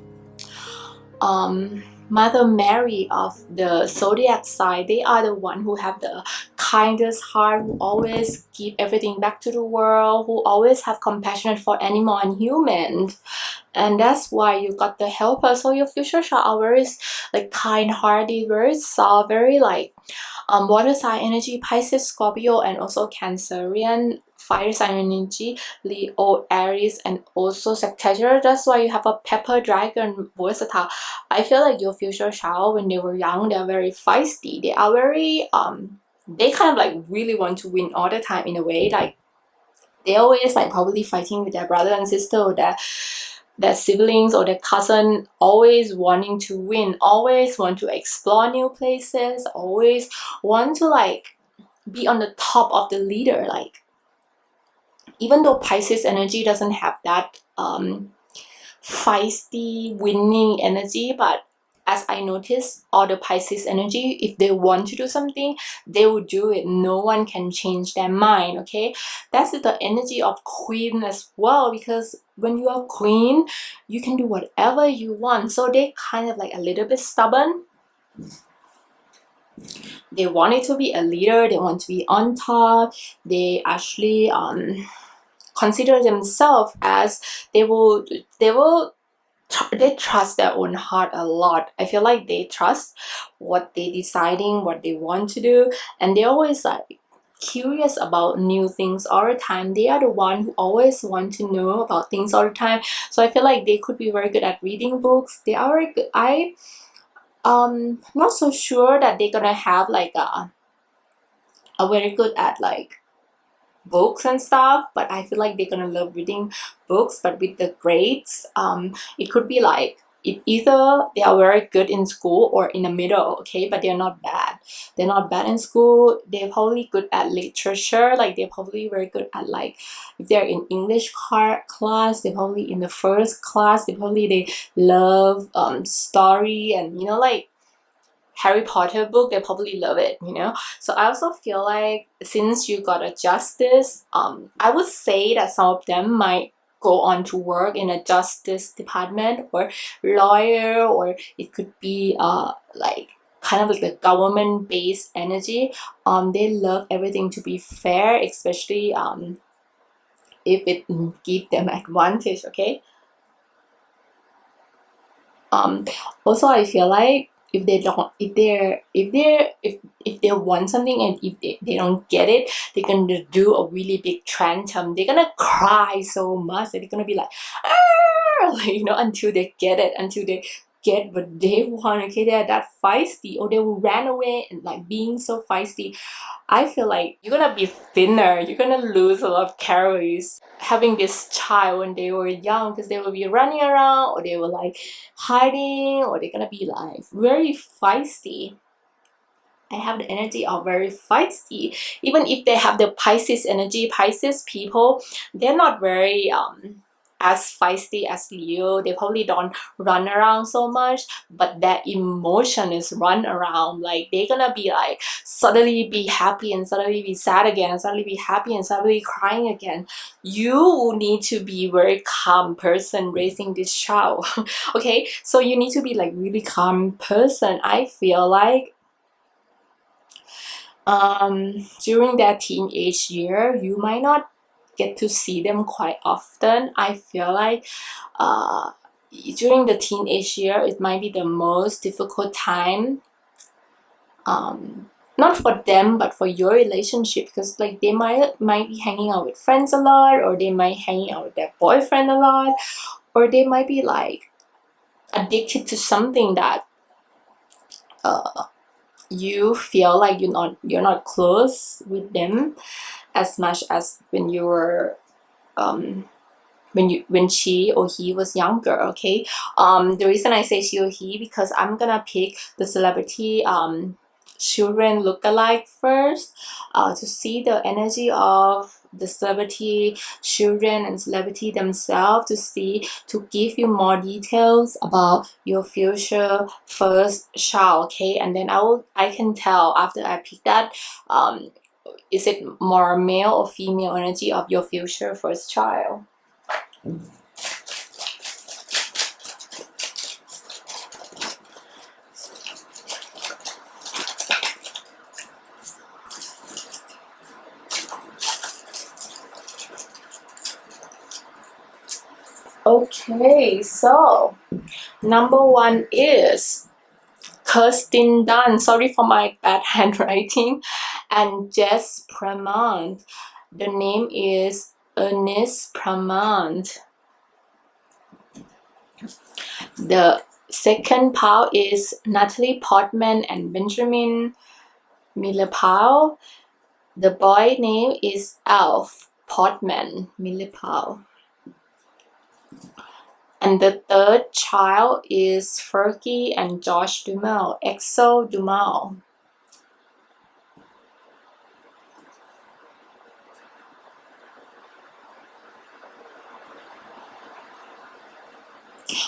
Mother Mary of the zodiac sign. They are the one who have the kindest heart, who always give everything back to the world, who always have compassion for animal and humans. And that's why you got the helper. So your future child are very like kind-hearted, very soft, very like water sign energy, Pisces, Scorpio, and also Cancerian, fire sign energy, Leo, Aries, and also Sagittarius. That's why you have a Pepper Dragon, versatile. I feel like your future child, when they were young, they're very feisty. They are very they kind of like really want to win all the time in a way. Like they always like probably fighting with their brother and sister, or their siblings or their cousin, always wanting to win, always want to explore new places, always want to like be on the top of the leader. Like even though Pisces energy doesn't have that feisty winning energy, but as I notice, all the Pisces energy, if they want to do something, they will do it. No one can change their mind, okay? That's the energy of Queen as well, because when you are Queen, you can do whatever you want. So they kind of like a little bit stubborn. They wanted to be a leader, they want to be on top. They actually consider themselves as they trust their own heart a lot. I feel like they trust what they deciding, what they want to do, and they always like curious about new things all the time. They are the one who always want to know about things all the time. So I feel like they could be very good at reading books. They are very good. Not so sure that they're gonna have like a very good at like books and stuff, but I feel like they're gonna love reading books. But with the grades, it could be like either they are very good in school or in the middle, okay, but they're not bad. They're not bad in school. They're probably good at literature, like they're probably very good at like, if they're in English class, they're probably in the first class. They love story, and you know, like Harry Potter book, they probably love it, you know. So I also feel like since you got a justice, I would say that some of them might go on to work in a justice department or lawyer, or it could be like kind of like the government based energy. They love everything to be fair, especially if it give them advantage, okay. Also I feel like if they want something, and if they don't get it, they're gonna do a really big tantrum. They're gonna cry so much that they're gonna be like, like, you know, until they get it, until they get what they want, okay. They're that feisty, or they will run away and like being so feisty. I feel like you're gonna be thinner, you're gonna lose a lot of calories having this child when they were young, because they will be running around, or they will like hiding, or they're gonna be like very feisty. I have the energy of very feisty. Even if they have the Pisces energy, Pisces people, they're not very as feisty as Leo. They probably don't run around so much, but that emotion is run around. Like they're gonna be like suddenly be happy and suddenly be sad again, and suddenly be happy and suddenly crying again. You need to be very calm person raising this child. Okay, so you need to be like really calm person. I feel like during that teenage year, you might not get to see them quite often. I feel like during the teenage year, it might be the most difficult time, not for them but for your relationship, because like they might be hanging out with friends a lot, or they might hanging out with their boyfriend a lot, or they might be like addicted to something that you feel like you're not close with them as much as when you were when she or he was younger, okay. The reason I say she or he, because I'm gonna pick the celebrity children look-alike first, to see the energy of the celebrity children and celebrity themselves, to give you more details about your future first child, okay. And then I can tell after I pick that, is it more male or female energy of your future first child. Okay, so number one is Kirsten Dunn. Sorry for my bad handwriting. And Jess Pramant. The name is Ernest Pramant. The second pal is Natalie Portman and Benjamin Millepal. The boy name is Alf Portman Millepal. And the third child is Fergie and Josh Duhamel, XO Duhamel.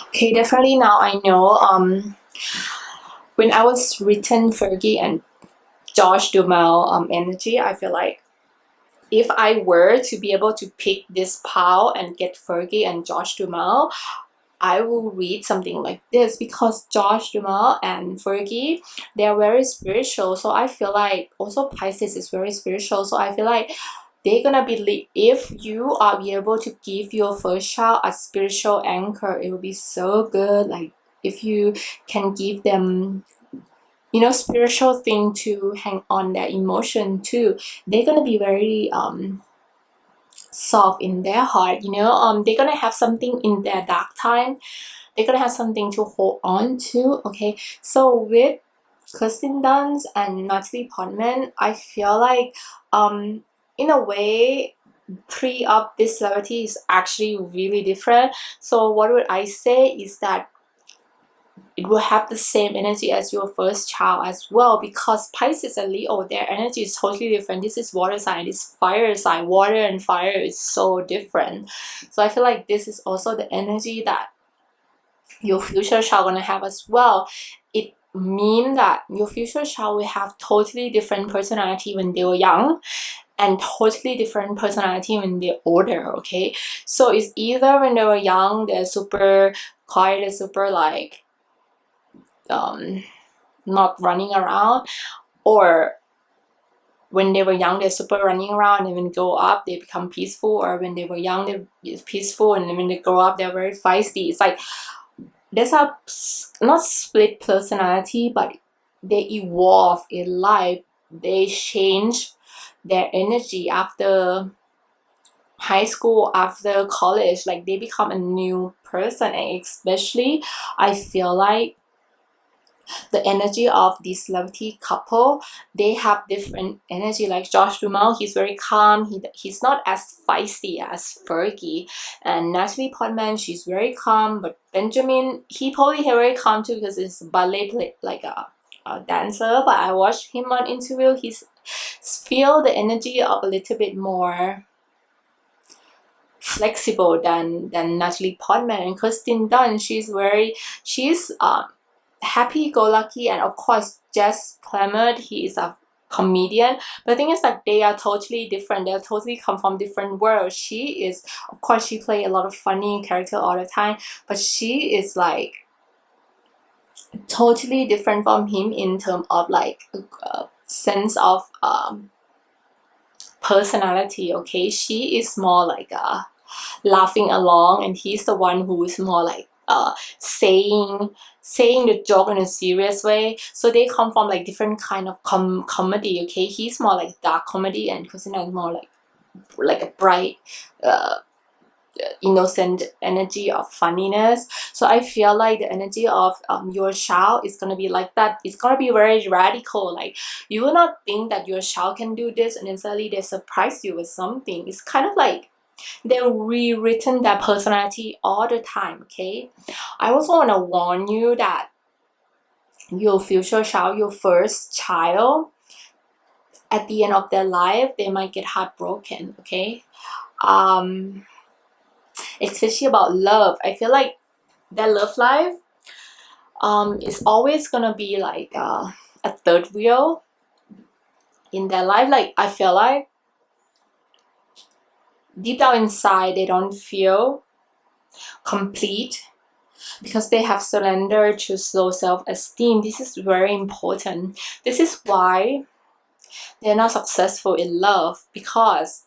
Okay, definitely now I know when I was written Fergie and Josh Duhamel energy, I feel like if I were to be able to pick this pile and get Fergie and Josh Duhamel, I will read something like this, because Josh Duhamel and Fergie, they are very spiritual. So I feel like also Pisces is very spiritual. So I feel like they're gonna be, if you are able to give your first child a spiritual anchor, it will be so good. Like if you can give them, you know, spiritual thing to hang on their emotion too, they're gonna be very soft in their heart, you know. They're gonna have something in their dark time, they're gonna have something to hold on to. Okay, so with Kirsten Dunst and Natalie Portman, I feel like in a way three of this celebrity is actually really different. So what would I say is that it will have the same energy as your first child as well, because Pisces and Leo, their energy is totally different. This is water sign, this fire sign. Water and fire is so different. So I feel like this is also the energy that your future child gonna have as well. It means that your future child will have totally different personality when they were young and totally different personality when they're older. Okay, so it's either when they were young they're super quiet, they're super like not running around, or when they were young they're super running around, and when they grow up they become peaceful, or when they were young they're peaceful, and then when they grow up they're very feisty. It's like there's a not split personality, but they evolve in life, they change their energy after high school, after college, like they become a new person. And especially I feel like the energy of this celebrity couple, they have different energy. Like Josh Duhamel, he's very calm, he's not as feisty as Fergie. And Natalie Portman, she's very calm, but Benjamin, he probably very calm too because he's ballet play, like a dancer. But I watched him on interview, he's feel the energy of a little bit more flexible than Natalie Portman. And Kirsten Dunst, she's happy-go-lucky, and of course Jess Clement, he is a comedian. But the thing is that they are totally different, they totally come from different worlds. She is, of course, she play a lot of funny character all the time, but she is like totally different from him in terms of like sense of personality. Okay, she is more like laughing along, and he's the one who is more like saying the joke in a serious way. So they come from like different kind of comedy. Okay, he's more like dark comedy, and Christina is more like a bright innocent energy of funniness. So I feel like the energy of your child is gonna be like that. It's gonna be very radical. Like you will not think that your child can do this, and then suddenly they surprise you with something. It's kind of like they're rewritten their personality all the time. Okay, I also want to warn you that your future child, your first child, at the end of their life they might get heartbroken. Okay, especially about love. I feel like their love life is always gonna be like a third wheel in their life. Like I feel like deep down inside they don't feel complete because they have surrendered to low self-esteem. This is very important. This is why they're not successful in love, because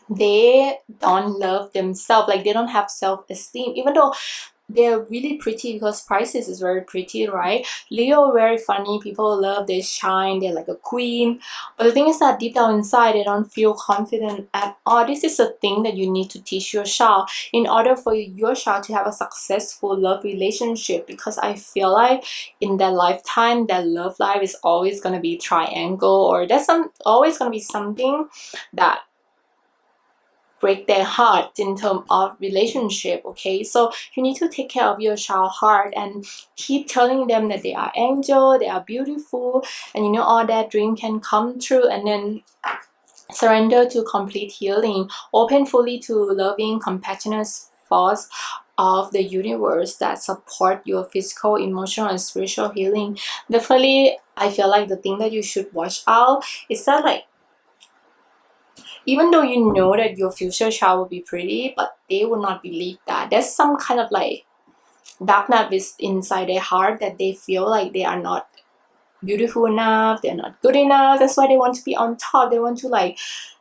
they don't love themselves. Like they don't have self-esteem, even though they're really pretty, because Pisces is very pretty, right? Leo very funny, people love, they shine, they're like a queen. But the thing is that deep down inside they don't feel confident at all. This is a thing that you need to teach your child in order for your child to have a successful love relationship, because I feel like in their lifetime their love life is always going to be triangle, or there's always going to be something that break their heart in terms of relationship. Okay, so you need to take care of your child's heart and keep telling them that they are angel, they are beautiful, and you know all that dream can come true. And then surrender to complete healing, open fully to loving, compassionate force of the universe that support your physical, emotional, and spiritual healing. Definitely, I feel like the thing that you should watch out is that, like, even though you know that your future child will be pretty, but they will not believe that. There's some kind of like darkness inside their heart that they feel like they are not beautiful enough, they're not good enough. That's why they want to be on top. They want to, like,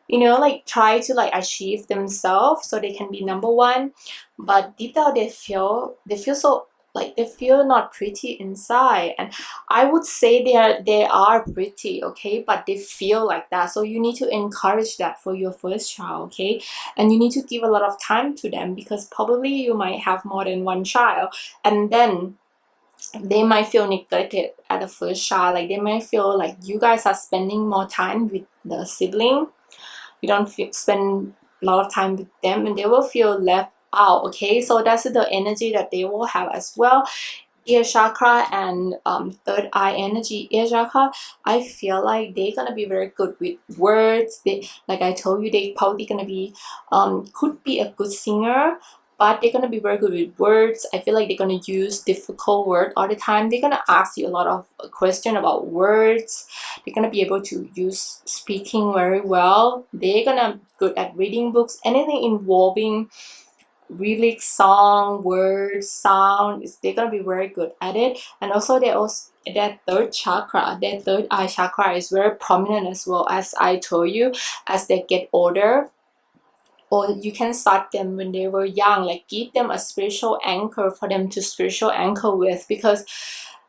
you know, like, try to like achieve themselves so they can be number one. But deep down they feel so, like, they feel not pretty inside. And I would say they are pretty, okay, but they feel like that. So you need to encourage that for your first child, okay? And you need to give a lot of time to them, because probably you might have more than one child, and then they might feel neglected at the first child. Like, they might feel like you guys are spending more time with the sibling, you don't spend a lot of time with them, and they will feel left out, okay? So that's the energy that they will have as well. Ear chakra and third eye energy. Ear chakra, I feel like they're gonna be very good with words. They, like I told you, they probably gonna be could be a good singer, but they're gonna be very good with words. I feel like they're gonna use difficult words all the time. They're gonna ask you a lot of questions about words. They're gonna be able to use speaking very well. They're gonna good at reading books. Anything involving lyrics, song, words, sound, they're gonna be very good at it. And also their third chakra, their third eye chakra is very prominent as well. As I told you, as they get older, or you can start them when they were young, like give them a spiritual anchor for them to spiritual anchor with. Because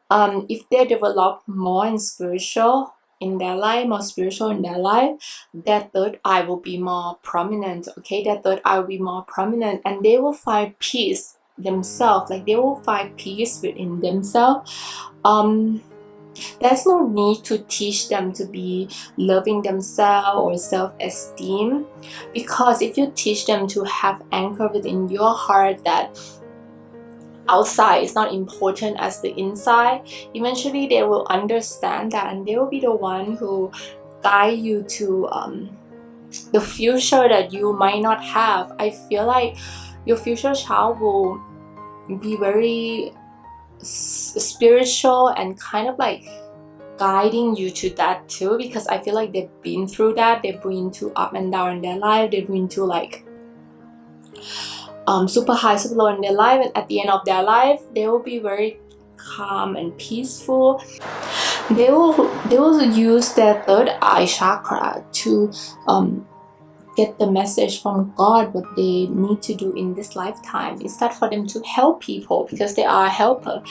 if they develop more in spiritual in their life, more spiritual in their life, their third eye will be more prominent, okay? Their third eye will be more prominent, and they will find peace themselves. Like, they will find peace within themselves. There's no need to teach them to be loving themselves or self-esteem, because if you teach them to have anchor within your heart that outside is not important as the inside, eventually they will understand that, and they will be the one who guide you to the future that you might not have. I feel like your future child will be very spiritual and kind of like guiding you to that too, because I feel like they've been through that. They've been to up and down in their life. They've been to like super high, super low in their life, and at the end of their life they will be very calm and peaceful. They will use their third eye chakra to get the message from God what they need to do in this lifetime. Is that for them to help people, because they are a helper,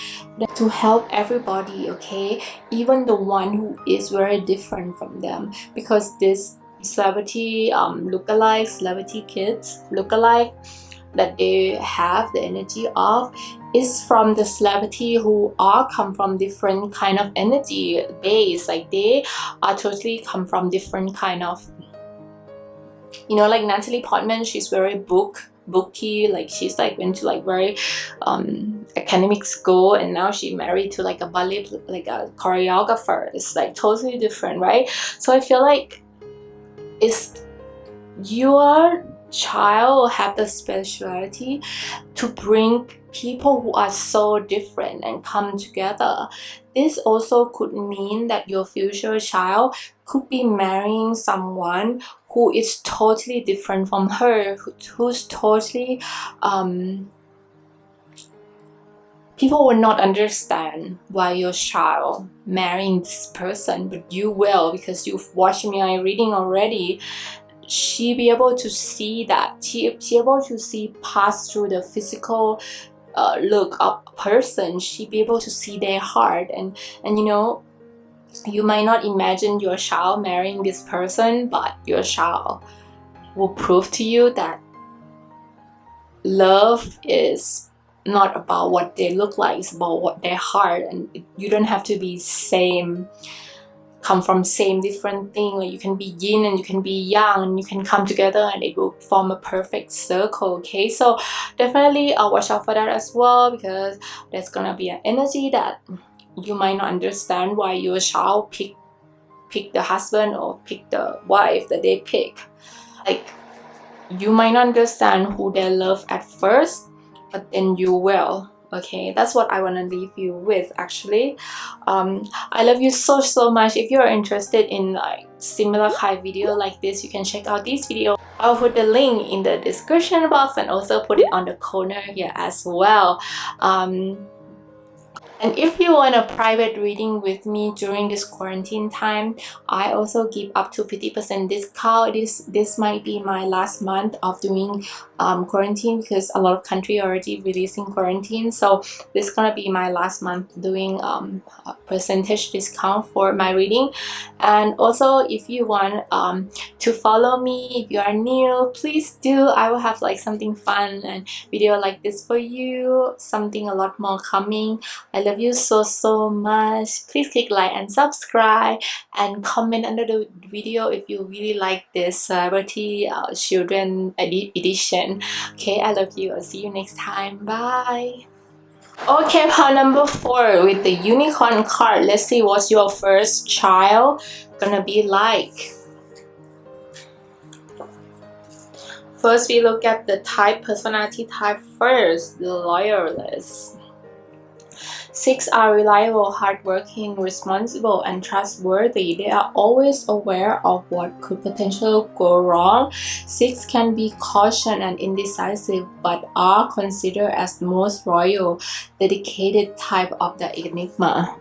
to help everybody, okay, even the one who is very different from them. Because this celebrity lookalike, celebrity kids lookalike that they have the energy of is from the celebrity who all come from different kind of energy base. Like, they are totally come from different kind of, you know, like Natalie Portman, she's very booky, like she's like went to like very academic school, and now she married to like a ballet, like a choreographer. It's like totally different, right? So I feel like it's your child have the speciality to bring people who are so different and come together. This also could mean that your future child could be marrying someone who is totally different from her, who's totally people will not understand why your child marrying this person, but you will, because you've watched my reading already. She be able to see that, she able to see past through the physical look of a person. She be able to see their heart, and you know, you might not imagine your child marrying this person, but your child will prove to you that love is not about what they look like, it's about what their heart. And you don't have to be come from same different thing. Like, you can be yin and you can be yang, and you can come together and it will form a perfect circle, okay? So definitely watch out for that as well, because there's gonna be an energy that you might not understand why your child pick the husband or pick the wife that they pick. Like, you might not understand who they love at first, but then you will. Okay, that's what I want to leave you with actually. I love you so much. If you're interested in like similar kind video like this, you can check out this video. I'll put the link in the description box and also put it on the corner here as well. And if you want a private reading with me during this quarantine time, I also give up to 50% discount. This might be my last month of doing quarantine because a lot of country already releasing quarantine. So this is gonna be my last month doing a percentage discount for my reading. And also, if you want to follow me, if you are new, please do. I will have like something fun and video like this for you. Something a lot more coming. I love you so much. Please click like and subscribe and comment under the video if you really like this celebrity children edition. Okay, I love you. I'll see you next time. Bye. Okay, part number 4 with the unicorn card. Let's see what's your first child gonna be like. First, we look at the type, personality type first, the loyalist. 6 are reliable, hardworking, responsible, and trustworthy. They are always aware of what could potentially go wrong. 6 can be cautious and indecisive, but are considered as the most loyal, dedicated type of the enigma.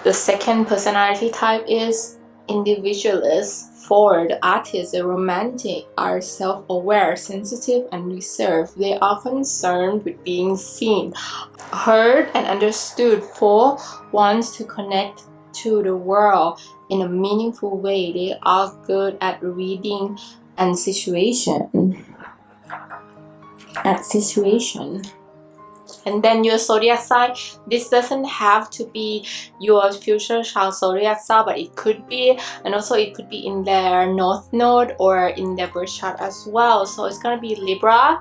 The second personality type is individualist. 4, the artist, the romantic, are self-aware, sensitive, and reserved. They are concerned with being seen, heard, and understood. 4 wants to connect to the world in a meaningful way. They are good at reading and situation. And then your zodiac sign, this doesn't have to be your future child zodiac sign, but it could be, and also it could be in their north node or in their birth chart as well. So it's gonna be Libra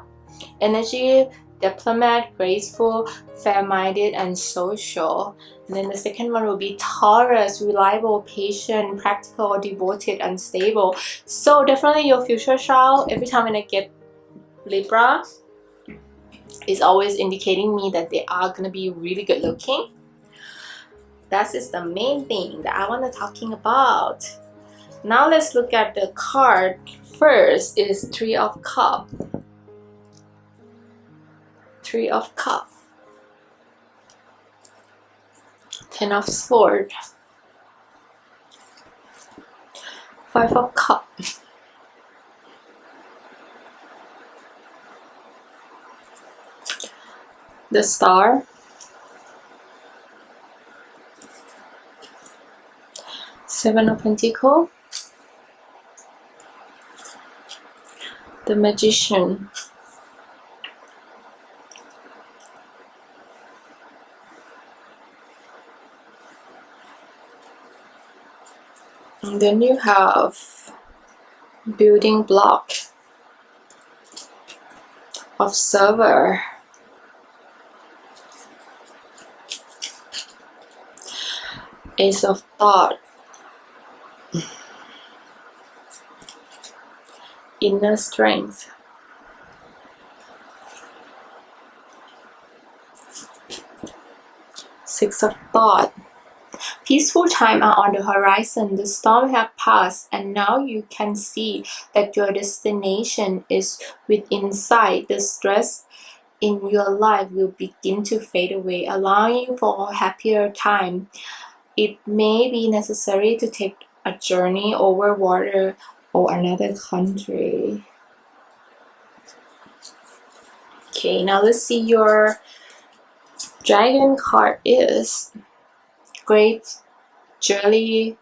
energy, diplomat, graceful, fair-minded, and social. And then the second one will be Taurus, reliable, patient, practical, devoted, and stable. So definitely your future child, every time when I get Libra, is always indicating me that they are gonna be really good looking. That is the main thing that I want to talking about. Now let's look at the card. First is 3 of Cups. 3 of Cups. 10 of Swords. 5 of Cups. The Star. 7 of Pentacles. The Magician. And then you have Building Block. Observer. Ace of Thought. Inner Strength. Six of Thought. Peaceful times are on the horizon. The storm has passed, and now you can see that your destination is within sight. The stress in your life will begin to fade away, allowing for a happier time. It may be necessary to take a journey over water or another country. Okay, now let's see your dragon card is Great Jolly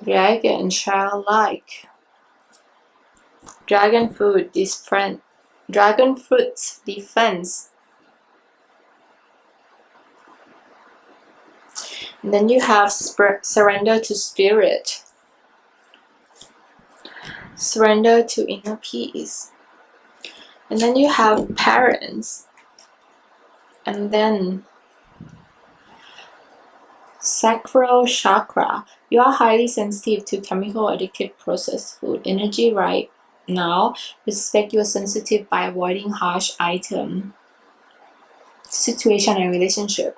Dragon, Childlike. Dragon Fruit is friend. Dragon Fruit's Defense. And then you have Surrender to Spirit. Surrender to Inner Peace. And then you have Parents. And then Sacral Chakra. You are highly sensitive to chemical addictive processed food. Energy right now. Respect your sensitive by avoiding harsh item, situation, and relationship.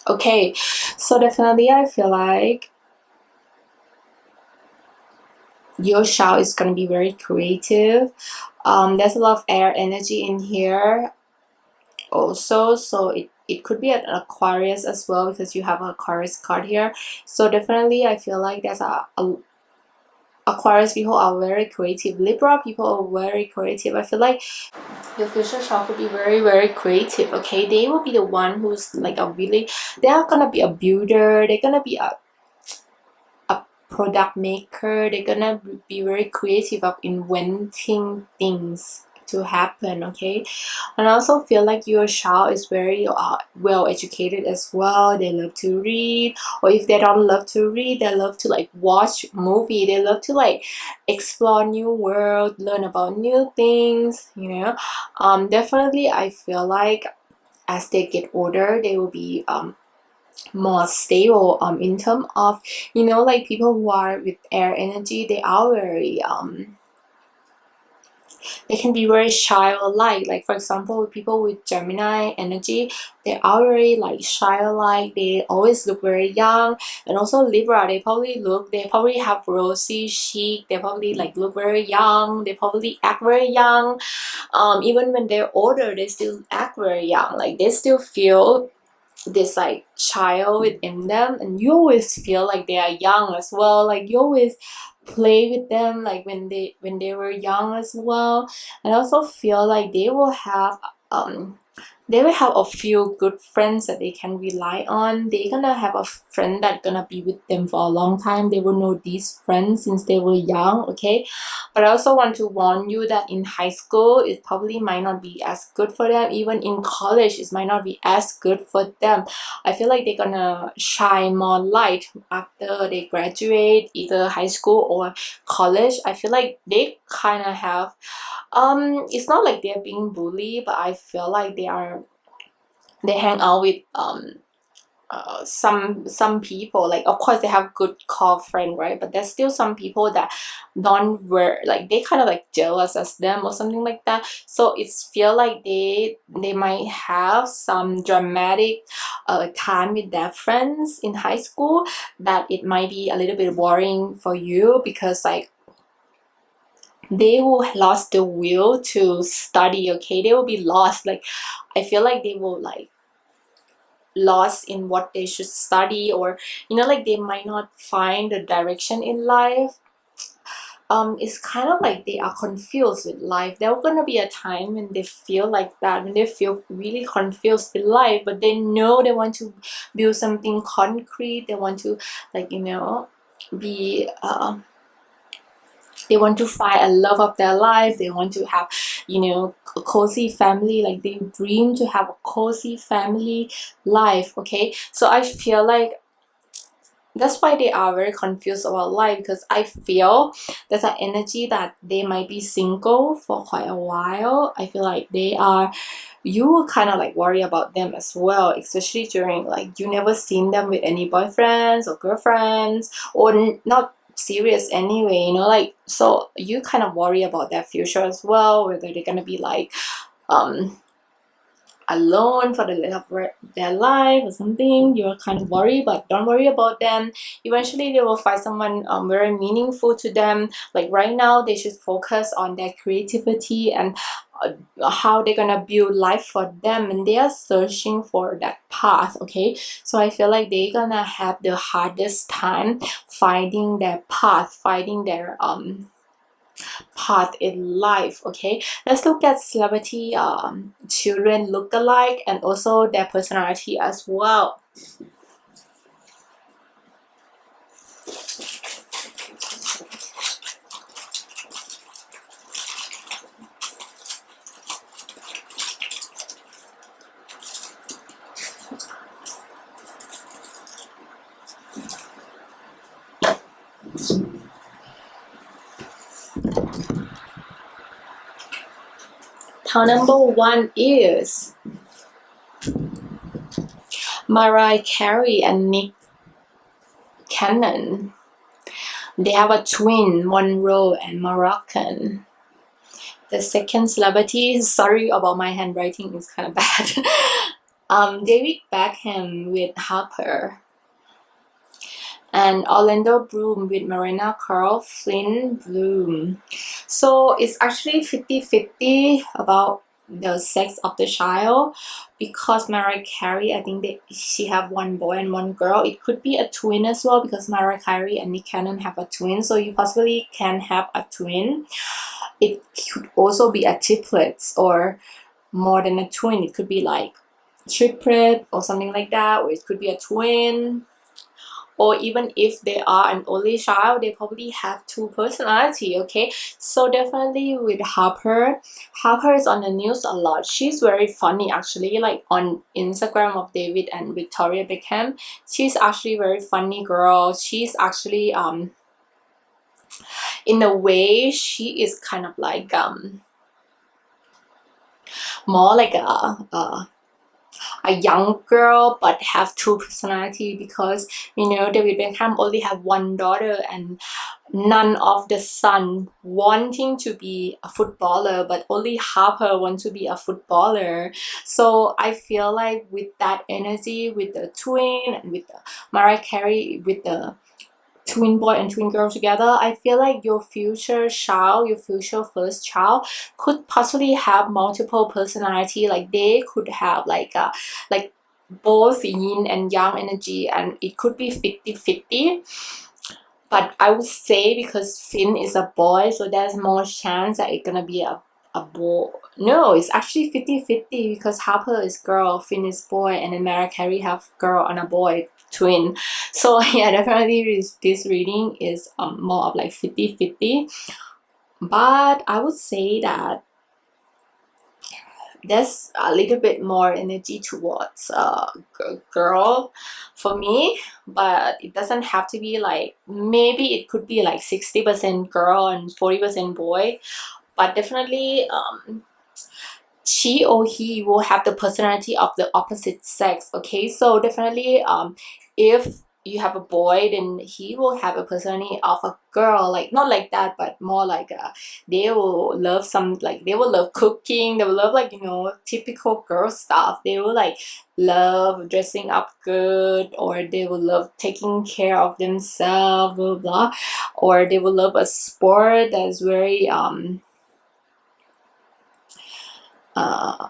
Okay, so definitely I feel like your show is going to be very creative. There's a lot of air energy in here also, so it could be an Aquarius as well, because you have an Aquarius card here. So definitely I feel like there's a Aquarius people are very creative. Libra people are very creative. I feel like your future child could be very, very creative. Okay, they will be the one who's like a really, they are gonna be a builder, they're gonna be a product maker, they're gonna be very creative of inventing things to happen. Okay, and I also feel like your child is very well educated as well. They love to read, or if they don't love to read, they love to like watch movie, they love to like explore new world, learn about new things, you know. Definitely I feel like as they get older, they will be more stable in terms of, you know, like people who are with air energy, they are very they can be very childlike. Like for example, people with Gemini energy, they are very like childlike, they always look very young. And also Libra, they probably have rosy cheek, they probably like look very young, they probably act very young. Even when they're older, they still act very young, like they still feel this like child within them, and you always feel like they are young as well, like you always play with them like when they were young as well. And I also feel like they will have a few good friends that they can rely on. They're gonna have a friend that's gonna be with them for a long time. They will know these friends since they were young. Okay, but I also want to warn you that in high school it probably might not be as good for them. Even in college it might not be as good for them. I feel like they're gonna shine more light after they graduate either high school or college. I feel like they kind of have it's not like they're being bullied, but I feel like they hang out with some people. Like of course they have good core friend, right? But there's still some people that don't wear, like they kind of like jealous as them or something like that. So it's feel like they might have some dramatic time with their friends in high school, that it might be a little bit boring for you, because like they will lost the will to study. Okay, they will be lost. Like I feel like they will like lost in what they should study, or you know, like they might not find the direction in life. It's kind of like they are confused with life. There's gonna be a time when they feel like that, when they feel really confused with life, but they know they want to build something concrete. They want to, like, you know, be they want to find a love of their life. They want to have, you know, a cozy family. Like they dream to have a cozy family life. Okay, so I feel like that's why they are very confused about life, because I feel there's an energy that they might be single for quite a while. I feel like you will kind of like worry about them as well, especially during like you never seen them with any boyfriends or girlfriends, or not serious anyway, you know, like, so you kind of worry about their future as well, whether they're gonna be like alone for the rest of their life or something. You're kind of worried, but don't worry about them. Eventually they will find someone very meaningful to them. Like right now they should focus on their creativity and how they're gonna build life for them, and they are searching for that path. Okay, so I feel like they're gonna have the hardest time finding their path, finding their path in life. Okay, let's look at celebrity children look-alike and also their personality as well. Tile number one is Mariah Carey and Nick Cannon. They have a twin, Monroe and Moroccan. The second celebrity, sorry about my handwriting, it's kind of bad. David Beckham with Harper, and Orlando Bloom with Marina Carl Flynn Bloom. So it's actually 50-50 about the sex of the child, because Mariah Carey, I think she have one boy and one girl. It could be a twin as well, because Mariah Carey and Nick Cannon have a twin, so you possibly can have a twin. It could also be a triplets or more than a twin. It could be like triplet or something like that, or it could be a twin. Or even if they are an only child, they probably have two personality. Okay, so definitely with Harper is on the news a lot. She's very funny actually, like on Instagram of David and Victoria Beckham. She's actually very funny girl. She's actually in a way she is kind of like more like a young girl but have two personality, because you know David Beckham only have one daughter and none of the son wanting to be a footballer, but only Harper want to be a footballer. So I feel like with that energy, with the twin and with the Mariah Carey, with the twin boy and twin girl together, I feel like your future child, your future first child could possibly have multiple personality. Like they could have like both yin and yang energy, and it could be 50-50. But I would say because Finn is a boy, so there's more chance that it's gonna be a boy. No, it's actually 50-50, because Harper is girl, Finn is boy, and then Mariah Carey have girl and a boy twin. So yeah, definitely this reading is more of like 50-50. But I would say that there's a little bit more energy towards girl for me, but it doesn't have to be like, maybe it could be like 60% girl and 40% boy, but definitely she or he will have the personality of the opposite sex. Okay, so definitely if you have a boy, then he will have a personality of a girl, like not like that, but more like they will love some, like they will love cooking, they will love like, you know, typical girl stuff. They will like love dressing up good, or they will love taking care of themselves, blah blah, or they will love a sport that's very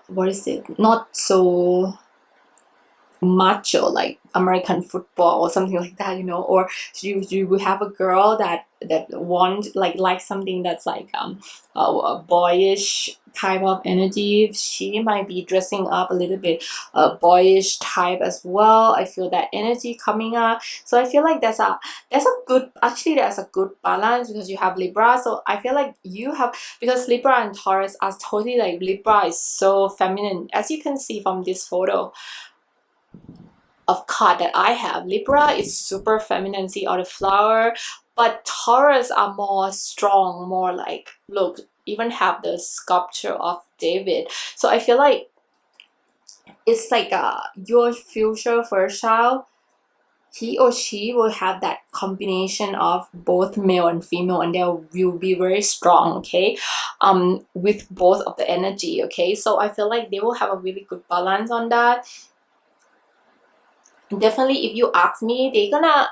what is it, not so macho like American football or something like that, you know. Or you will have a girl that want like something that's like a boyish type of energy. She might be dressing up a little bit boyish type as well. I feel that energy coming up. So I feel like there's a good, actually there's a good balance, because you have Libra. So I feel like you have, because Libra and Taurus are totally like, Libra is so feminine, as you can see from this photo of card that I have. Libra is super feminine, see all the flower, but Taurus are more strong, more like, look, even have the sculpture of David. So I feel like it's like your future first child, he or she will have that combination of both male and female, and they will be very strong, okay, with both of the energy. Okay, so I feel like they will have a really good balance on that. Definitely, if you ask me, they're gonna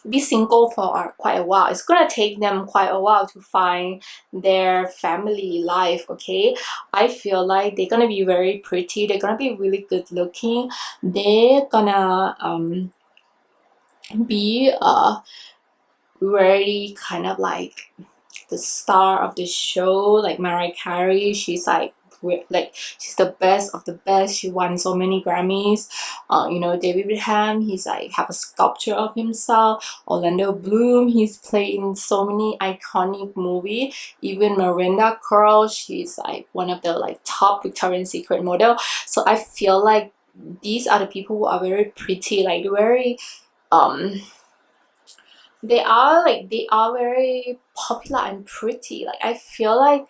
be single for quite a while. It's gonna take them quite a while to find their family life. Okay, I feel like they're gonna be very pretty, they're gonna be really good looking, they're gonna be very kind of like the star of the show, like Mariah Carey. She's like she's the best of the best. She won so many Grammys. You know, David Beckham, he's like have a sculpture of himself. Orlando Bloom, he's played in so many iconic movie. Even Miranda Curl, she's like one of the like top Victoria's Secret model. So I feel like these are the people who are very pretty, like very they are very popular and pretty. Like I feel like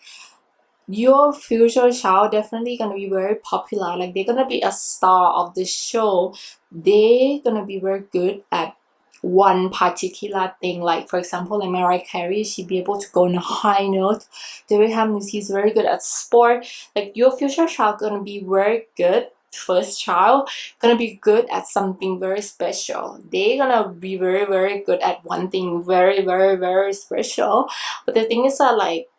your future child definitely gonna be very popular, like they're gonna be a star of the show. They're gonna be very good at one particular thing. Like for example, like Mariah Carey, she'd be able to go on a high note. David Hamlin, he's very good at sport. Like your future child gonna be very good. First child gonna be good at something very special. They're gonna be very good at one thing very special. But the thing is that like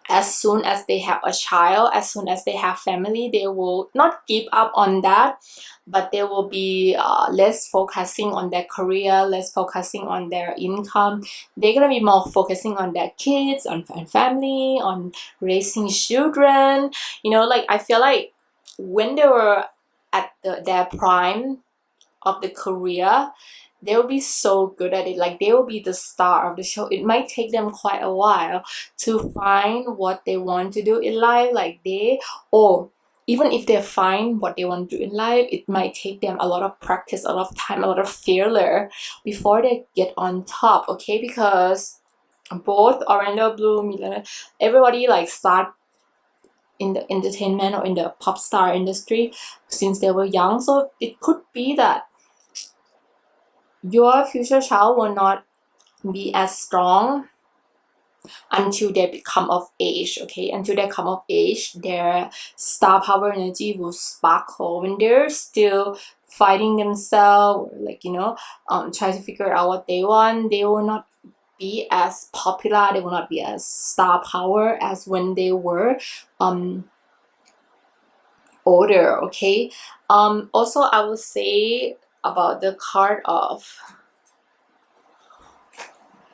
as soon as they have a child, as soon as they have family, they will not give up on that, but they will be less focusing on their career, less focusing on their income. They're gonna be more focusing on their kids, on family, on raising children. You know, like I feel like when they were at their prime of the career, they will be so good at it. Like they will be the star of the show. It might take them quite a while to find what they want to do in life. Like or even if they find what they want to do in life, it might take them a lot of practice, a lot of time, a lot of failure before they get on top. Okay, because both Orlando Bloom, everybody like start in the entertainment or in the pop star industry since they were young. So it could be that your future child will not be as strong until they become of age. Okay, until they come of age, their star power energy will sparkle. When they're still fighting themselves, like try to figure out what they want, they will not be as popular, they will not be as star power as when they were older. Okay, also I would say about the card of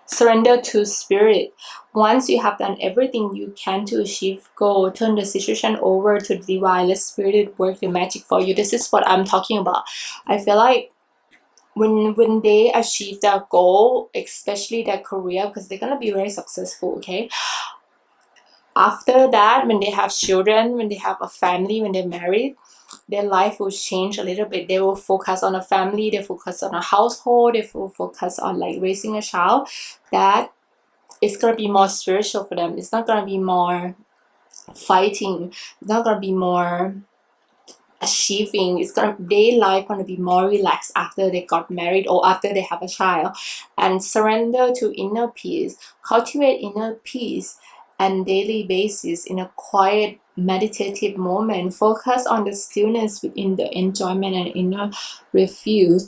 surrender to spirit. Once you have done everything you can to achieve goal, turn the situation over to the divine. Let spirit work the magic for you. This is what I'm talking about. I feel like when they achieve their goal, especially their career, because they're gonna be very successful. Okay, after that, when they have children, when they have a family, when they're married, their life will change a little bit. They will focus on a family, they focus on a household, they will focus on like raising a child. That it's gonna be more spiritual for them. It's not gonna be more fighting. It's not gonna be more achieving. It's gonna their life gonna be more relaxed after they got married or after they have a child. And surrender to inner peace. Cultivate inner peace and daily basis in a quiet meditative moment. Focus on the stillness within the enjoyment and inner refuge.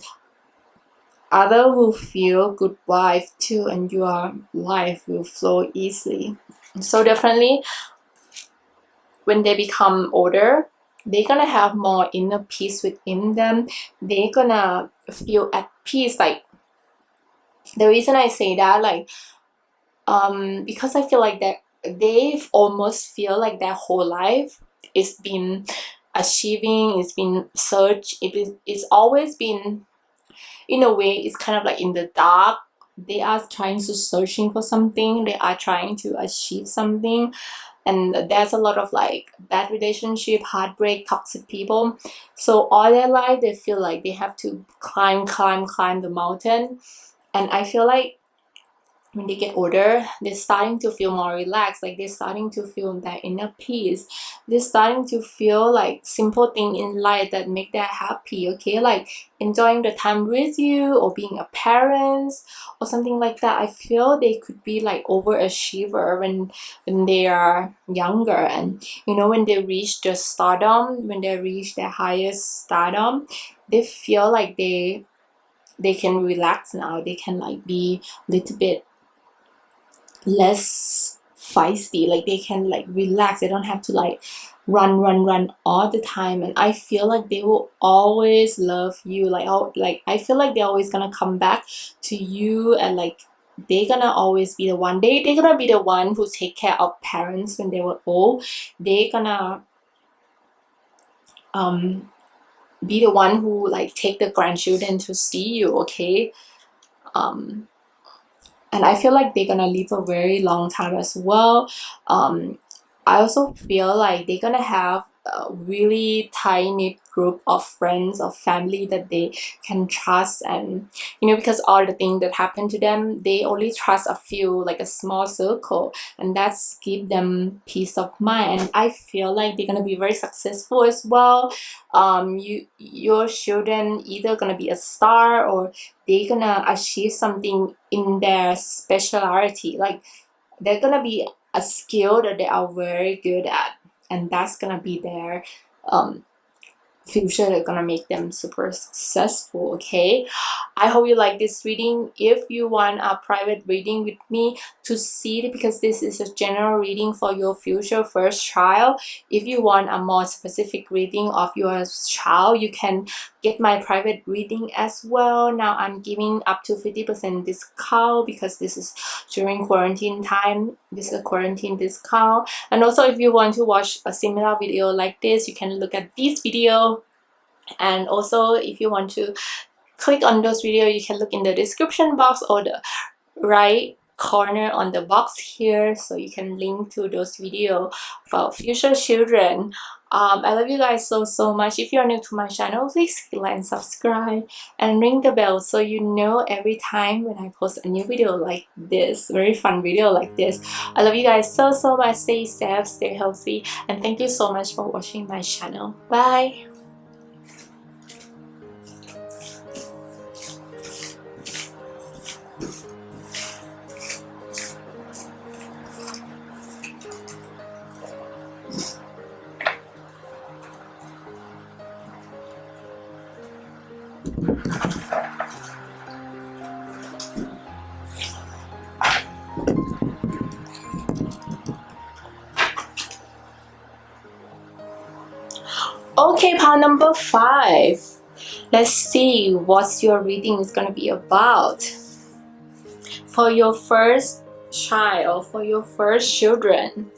Others will feel good vibe too, and your life will flow easily. So definitely when they become older, they're gonna have more inner peace within them. They're gonna feel at peace. Like the reason I say that, like because I feel like that they've almost feel like their whole life is been achieving, it's been search, it's always been, in a way, it's kind of like in the dark. They are trying to searching for something, they are trying to achieve something, and there's a lot of like bad relationship, heartbreak, toxic people. So all their life they feel like they have to climb the mountain. And I feel like when they get older, they're starting to feel more relaxed. Like they're starting to feel that inner peace. They're starting to feel like simple things in life that make them happy. Okay, like enjoying the time with you or being a parent or something like that. I feel they could be like overachiever when they are younger, and when they reach the stardom, when they reach their highest stardom, they feel like they can relax now. They can like be a little bit less feisty. Like they can like relax. They don't have to like run all the time. And I feel like they will always love you. Like I feel like they're always gonna come back to you, and like they're gonna always be the one. They're gonna be the one who take care of parents when they were old. They're gonna be the one who like take the grandchildren to see you. Okay, and I feel like they're gonna live a very long time as well. I also feel like they're gonna have a really tiny group of friends or family that they can trust. And because all the things that happen to them, they only trust a few, like a small circle, and that's give them peace of mind. And I feel like they're gonna be very successful as well. Your children either gonna be a star, or they're gonna achieve something in their speciality, like they're gonna be a skill that they are very good at, and that's gonna be their future. They're gonna make them super successful. Okay, I hope you like this reading. If you want a private reading with me to see it, because this is a general reading for your future first child, if you want a more specific reading of your child, you can get my private reading as well. Now I'm giving up to 50% discount because this is during quarantine time. This is a quarantine discount. And also, if you want to watch a similar video like this, you can look at this video. And also, if you want to click on those videos, you can look in the description box or the right corner on the box here, so you can link to those videos about future children. I love you guys so much. If you're new to my channel, please like and subscribe and ring the bell so you know every time when I post a new video like this, very fun video like this. I love you guys so much. Stay safe, stay healthy, and thank you so much for watching my channel. Bye. Okay, part number 5. Let's see what your reading is going to be about. For your first child, for your first children.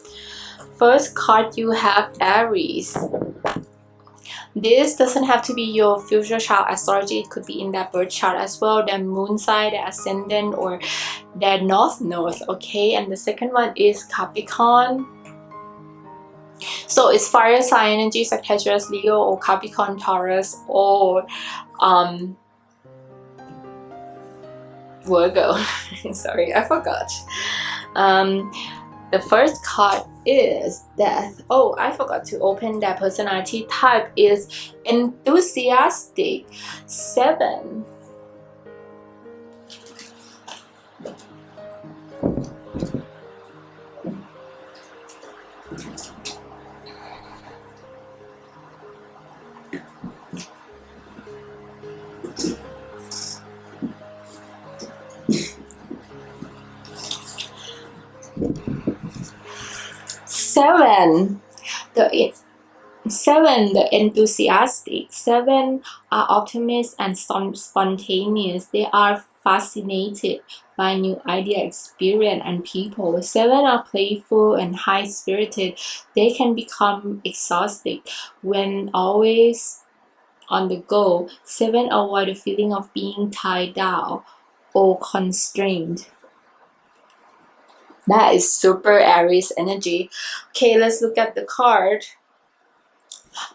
First card you have Aries. This doesn't have to be your future child astrology. It could be in that birth chart as well, their moon sign, their ascendant, or their north node. Okay, and the second one is Capricorn. So it's fire sign energy, Sagittarius, Leo, or Capricorn, Taurus, or Virgo. Sorry, I forgot. The first card is Death. Oh, I forgot to open that personality type is enthusiastic. 7. The enthusiastic. 7 are optimists and spontaneous. They are fascinated by new idea, experience, and people. 7 are playful and high-spirited. They can become exhausted when always on the go. 7 avoid the feeling of being tied down or constrained. That is super Aries energy. Okay, let's look at the card.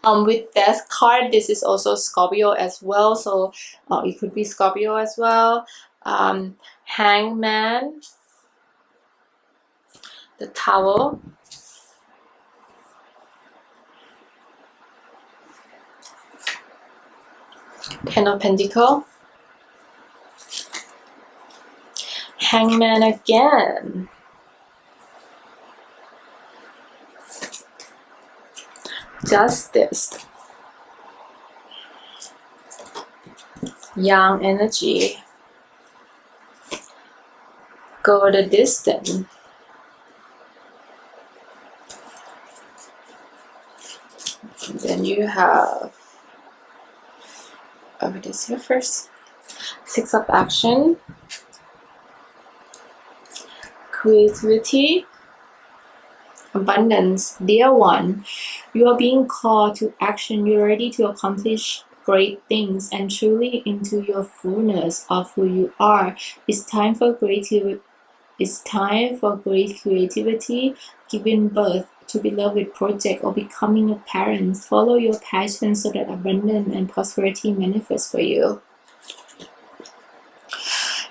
With Death card, this is also Scorpio as well, so it could be Scorpio as well. Hangman, the Tower, Ten of Pentacles, Hangman again, Justice, Young energy, Go the distance, and then you have this here first, 6 of Action, Creativity, Abundance. Dear one, you are being called to action. You're ready to accomplish great things and truly into your fullness of who you are. It's time for great creativity, giving birth to beloved project or becoming a parent. Follow your passion so that abundance and prosperity manifest for you.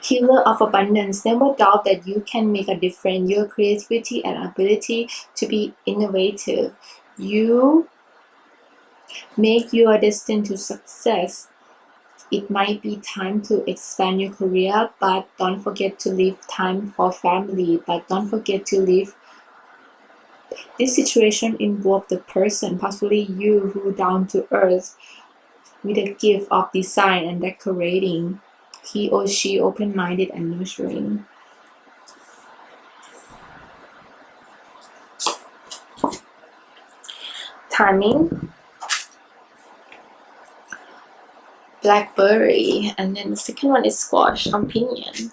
Healer of abundance, never doubt that you can make a difference. Your creativity and ability to be innovative. You make your destined to success. It might be time to expand your career, but don't forget to leave time for family. But don't forget to leave. This situation involves the person, possibly you, who down to earth with a gift of design and decorating. He or she open-minded and nurturing. Timing. Blackberry, and then the second one is squash, opinion.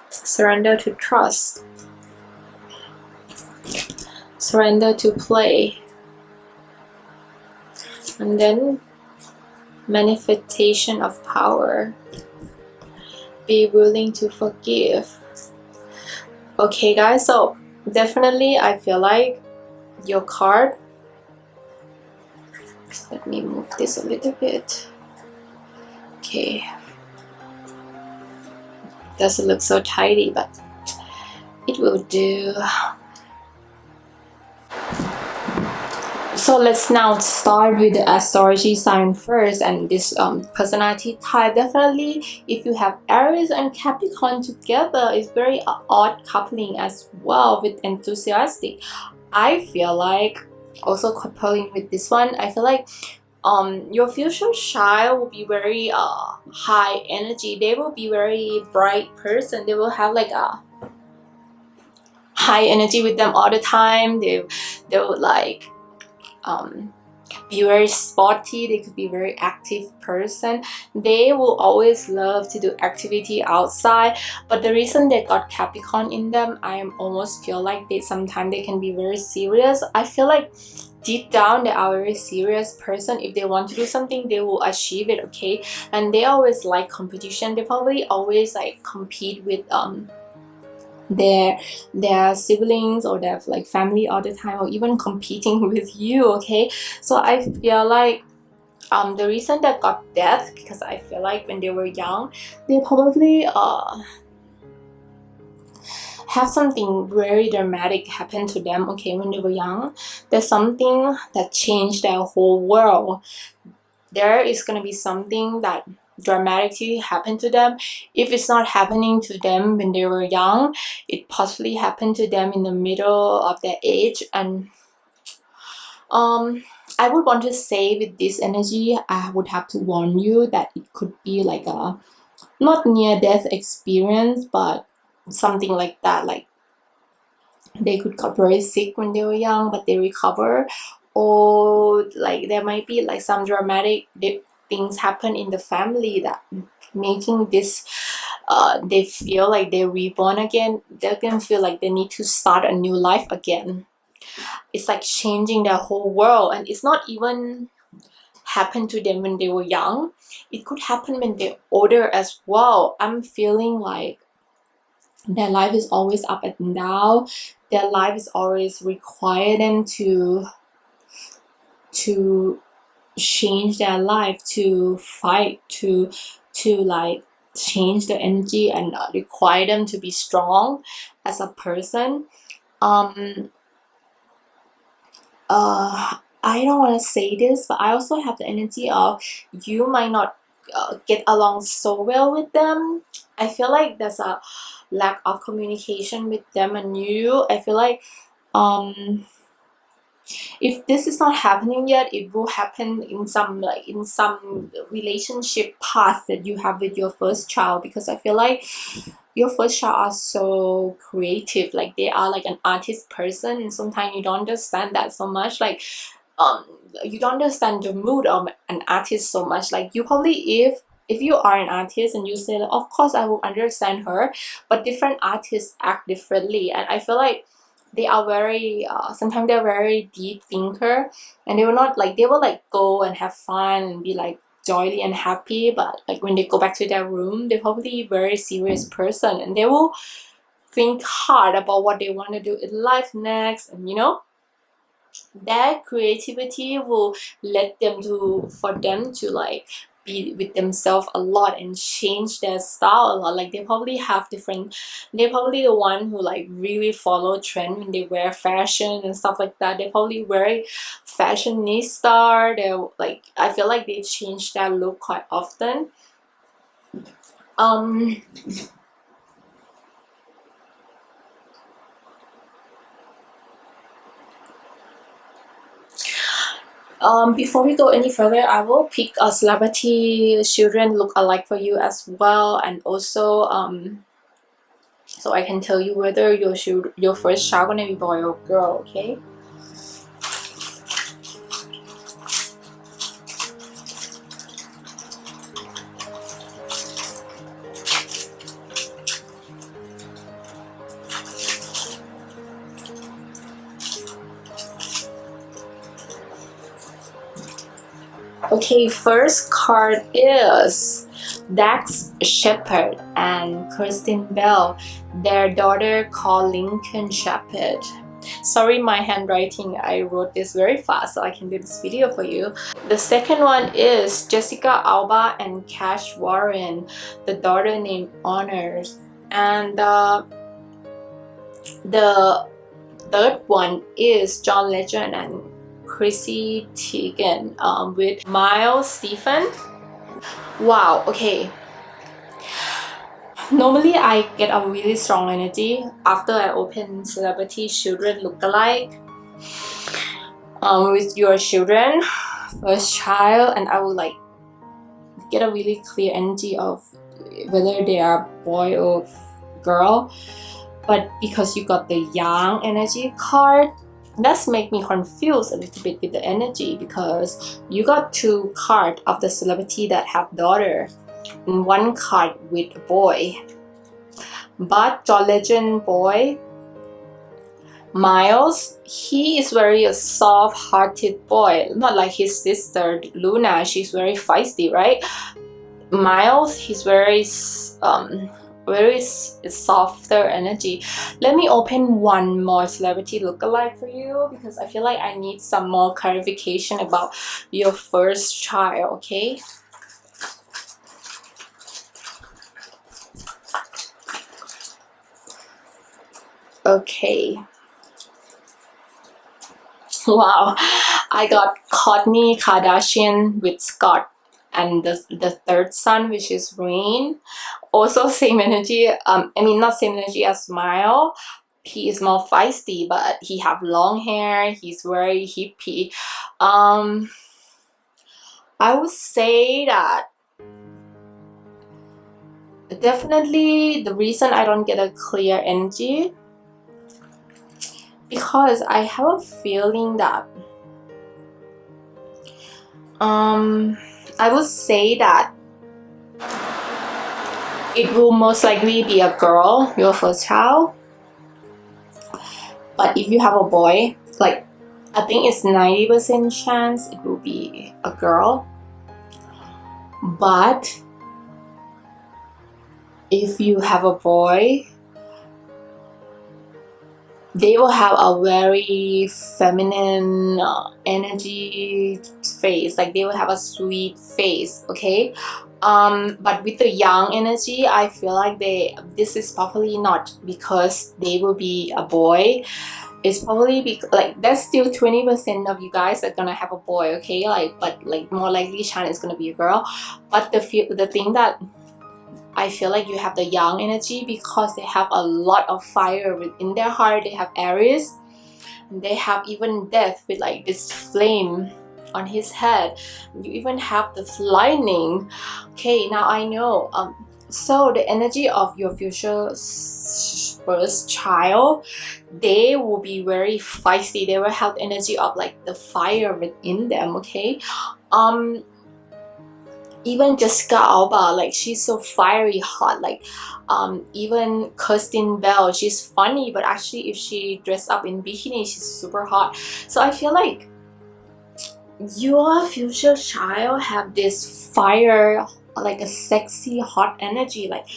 Surrender to trust. Surrender to play. And then manifestation of power. Be willing to forgive. Okay guys, so definitely I feel like your card, let me move this a little bit. Okay, doesn't look so tidy, but it will do. So let's now start with the astrology sign first, and this personality type. Definitely if you have Aries and Capricorn together, it's very odd coupling as well with enthusiastic. I feel like also coupling with this one, I feel like your future child will be very high energy. They will be very bright person. They will have like a high energy with them all the time. They will like be very sporty. They could be very active person. They will always love to do activity outside, but the reason they got Capricorn in them, I almost feel like they sometimes they can be very serious. I feel like deep down they are a very serious person. If they want to do something, they will achieve it, okay? And they always like competition. They probably always like compete with their siblings or their like family all the time, or even competing with you, okay? So I feel like the reason they got death, because I feel like when they were young, they probably have something very dramatic happen to them, okay? When they were young, there's something that changed their whole world. There is gonna be something that dramatically happened to them. If it's not happening to them when they were young, it possibly happened to them in the middle of their age. And I would want to say with this energy, I would have to warn you that it could be like a not near death experience, but something like that. Like they could get very sick when they were young, but they recover, or like there might be like some dramatic things happen in the family that making this they feel like they're reborn again. They can feel like they need to start a new life again. It's like changing their whole world, and it's not even happen to them when they were young. It could happen when they're older as well. I'm feeling like their life is always up and down. Their life is always require them to change their life, to fight, to like change the energy, and require them to be strong as a person. I don't want to say this, but I also have the energy of you might not get along so well with them. I feel like there's a lack of communication with them and you. I feel like if this is not happening yet, it will happen in some relationship path that you have with your first child, because I feel like your first child are so creative. Like they are like an artist person, and sometimes you don't understand that so much. Like you don't understand the mood of an artist so much. Like you probably, if you are an artist and you say that, of course I will understand her, but different artists act differently. And I feel like they are very sometimes they're very deep thinker, and they will not like, they will like go and have fun and be like jolly and happy, but like when they go back to their room, they're probably a very serious person, and they will think hard about what they want to do in life next, and you know, their creativity will let them to for them to like be with themselves a lot and change their style a lot. Like they probably have different, they're probably the one who like really follow trend when they wear fashion and stuff like that. They're probably very fashionista. They're like, I feel like they change their look quite often. Before we go any further, I will pick a celebrity children look alike for you as well, and also so I can tell you whether your first child gonna be boy or girl. Okay. Okay, first card is Dax Shepard and Kirsten Bell. Their daughter called Lincoln Shepard. Sorry, my handwriting, I wrote this very fast so I can do this video for you. The second one is Jessica Alba and Cash Warren, the daughter named Honors. And the third one is John Legend and Chrissy Teigen with Miles Stephen. Wow, okay. Normally I get a really strong energy after I open celebrity children lookalike with your children, first child, and I will like get a really clear energy of whether they are boy or girl. But because you got the young energy card, that's make me confused a little bit with the energy, because you got two cards of the celebrity that have daughter and one card with a boy. But John Legend boy, Miles, he is very a soft-hearted boy, not like his sister Luna. She's very feisty, right? Miles, he's very softer energy. Let me open one more celebrity lookalike for you, because I feel like I need some more clarification about your first child. Okay. Okay. Wow, I got Kourtney Kardashian with Scott and the third son, which is Rain. Also same energy. I mean, not same energy as Smile. He is more feisty, but he have long hair. He's very hippie. I would say that definitely the reason I don't get a clear energy, because I have a feeling that I would say that it will most likely be a girl, your first child. But if you have a boy, like I think it's 90% chance it will be a girl. But if you have a boy, they will have a very feminine energy face, like they will have a sweet face. Okay. But with the young energy, I feel like this is probably not because they will be a boy. It's probably like there's still 20% of you guys that are gonna have a boy. Okay, like, but like more likely chance is gonna be a girl. But the thing that I feel like you have the young energy, because they have a lot of fire within their heart. They have Aries, and they have even Death with like this flame on his head. You even have the lightning. Okay, now I know. So the energy of your future first child, they will be very feisty. They will have energy of like the fire within them. Okay. Even Jessica Alba, like she's so fiery hot. Like even Kirsten Bell, she's funny, but actually if she dressed up in bikini, she's super hot. So I feel like your future child have this fire like a sexy hot energy. Like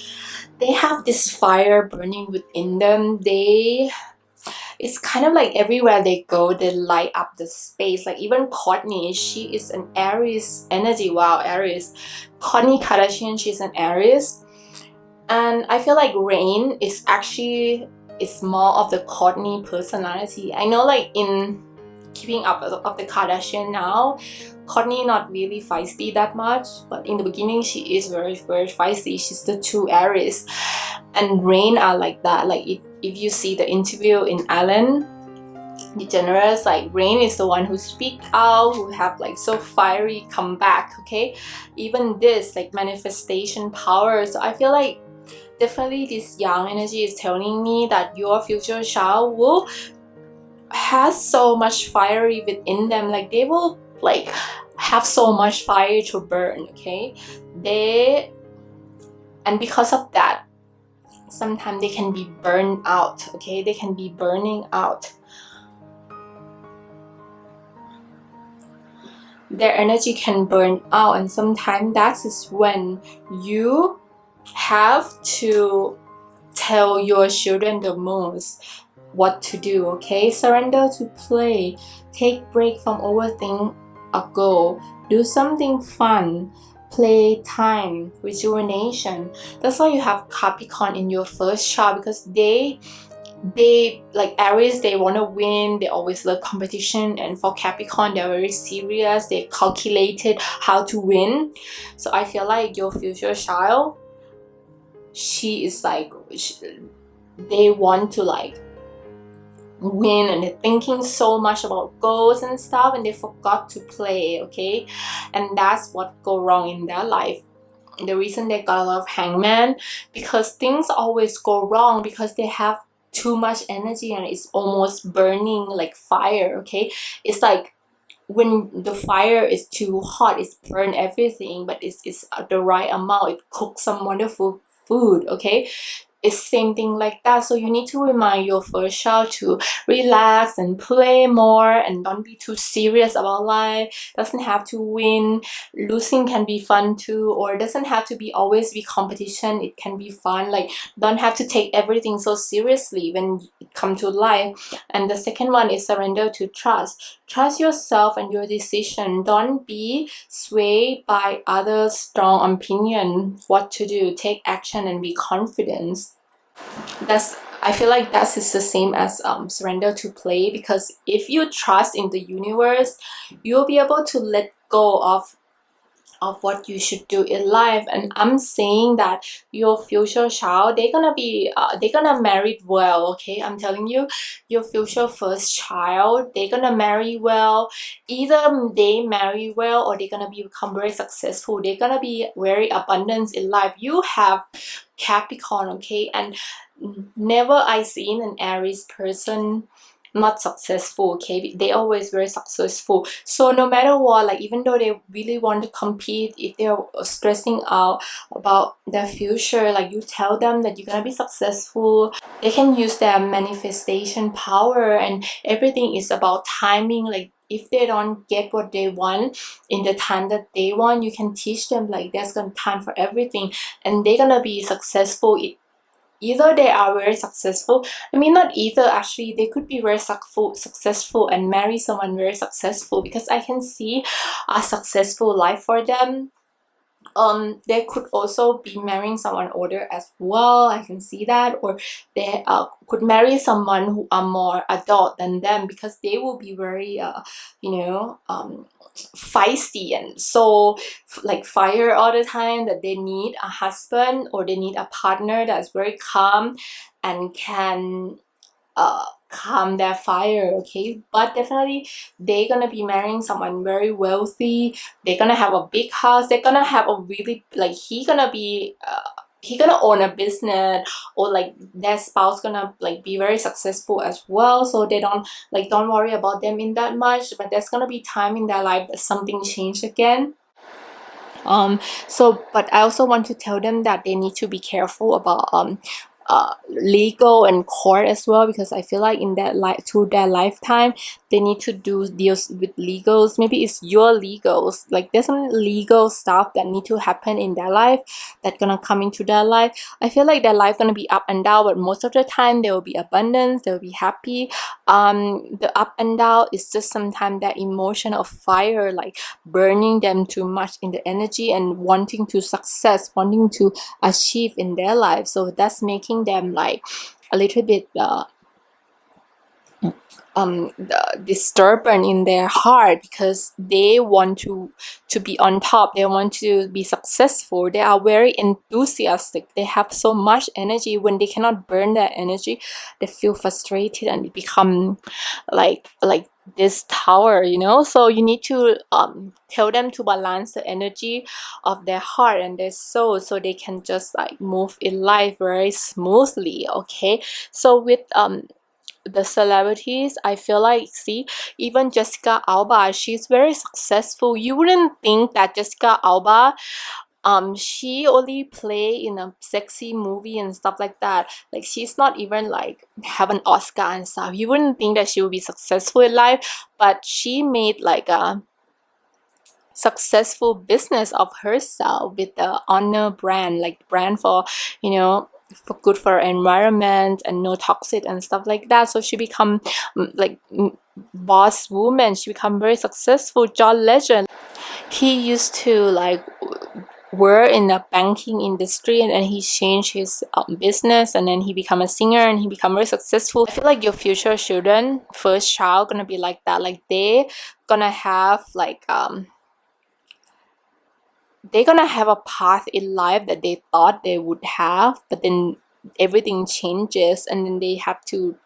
they have this fire burning within them. It's kind of like everywhere they go, they light up the space. Like even Courtney, she is an Aries energy. Wow, Aries. Kourtney Kardashian, she's an Aries. And I feel like Rain is actually, it's more of the Courtney personality. I know like in Keeping Up of the Kardashian now, Courtney not really feisty that much, but in the beginning she is very, very feisty. She's the true Aries. And Rain are like that. Like if you see the interview in Ellen DeGeneres, like Rain is the one who speak out, who have like so fiery comeback, okay? Even this like manifestation power. So I feel like definitely this young energy is telling me that your future child will has so much fiery within them. Like they will like have so much fire to burn, okay? And because of that, sometimes they can be burned out, okay? They can be burning out. Their energy can burn out, and sometimes that is when you have to tell your children the most what to do, okay? Surrender to play. Take break from overthink a goal. Do something fun. Play time, rejuvenation. That's why you have Capricorn in your first child, because they like Aries, they want to win, they always love competition, and for Capricorn, they're very serious, they calculated how to win. So I feel like your future child, she is like, they want to like win, and they're thinking so much about goals and stuff, and they forgot to play, okay? And that's what go wrong in their life. The reason they got a lot of hangman, because things always go wrong because they have too much energy and it's almost burning like fire, okay? It's like when the fire is too hot, it's burn everything, but it's the right amount, it cooks some wonderful food, okay? It's same thing like that. So you need to remind your first child to relax and play more and don't be too serious about life. Doesn't have to win. Losing can be fun too, or doesn't have to be always be competition. It can be fun. Like don't have to take everything so seriously when it comes to life. And the second one is surrender to trust. Trust yourself and your decision. Don't be swayed by others' strong opinion what to do. Take action and be confident. I feel like that is the same as surrender to play, because if you trust in the universe, you'll be able to let go of what you should do in life. And I'm saying that your future child, they're gonna marry well, okay? I'm telling you, your future first child, they're gonna marry well. Either they marry well or they're gonna become very successful. They're gonna be very abundant in life. You have Capricorn, okay? And never I seen an Aries person not successful, okay? They always very successful. So no matter what, like even though they really want to compete, if they're stressing out about their future, like you tell them that you're gonna be successful. They can use their manifestation power, and everything is about timing. Like if they don't get what they want in the time that they want, you can teach them like there's gonna time for everything, and they're gonna be successful. Either they are very successful, I mean not either, actually they could be very successful and marry someone very successful, because I can see a successful life for them. They could also be marrying someone older as well, I can see that. Or they could marry someone who are more adult than them, because they will be very feisty and so like fire all the time, that they need a husband or they need a partner that's very calm and can calm their fire, okay? But definitely they're gonna be marrying someone very wealthy. They're gonna have a big house. They're gonna have a really like he gonna own a business, or like their spouse gonna like be very successful as well. So they don't worry about them in that much. But there's gonna be time in their life that something changed again. But I also want to tell them that they need to be careful about legal and court as well, because I feel like in that through their lifetime they need to do deals with legals. Maybe it's your legals, like there's some legal stuff that need to happen in their life that gonna come into their life. I feel like their life gonna be up and down, but most of the time there will be abundance, they will be happy. The up and down is just sometimes that emotion of fire, like burning them too much in the energy and wanting to success, wanting to achieve in their life. So that's making them like a little bit disturbance in their heart, because they want to be on top, they want to be successful, they are very enthusiastic, they have so much energy. When they cannot burn that energy, they feel frustrated and they become like this tower, you know. So you need to tell them to balance the energy of their heart and their soul, so they can just like move in life very smoothly. Okay, so with the celebrities, I feel like, see, even Jessica Alba, she's very successful. You wouldn't think that Jessica Alba, she only play in a sexy movie and stuff like that, like she's not even like have an Oscar and stuff. You wouldn't think that she would be successful in life, but she made like a successful business of herself with the Honor brand, like brand for, you know, for good for environment and no toxic and stuff like that. So she become like boss woman, she become very successful. John Legend, he used to like work in the banking industry, and then he changed his business, and then he become a singer and he become very successful. I feel like your future children, first child, gonna be like that. Like they gonna have like they're gonna have a path in life that they thought they would have, but then everything changes and then they have to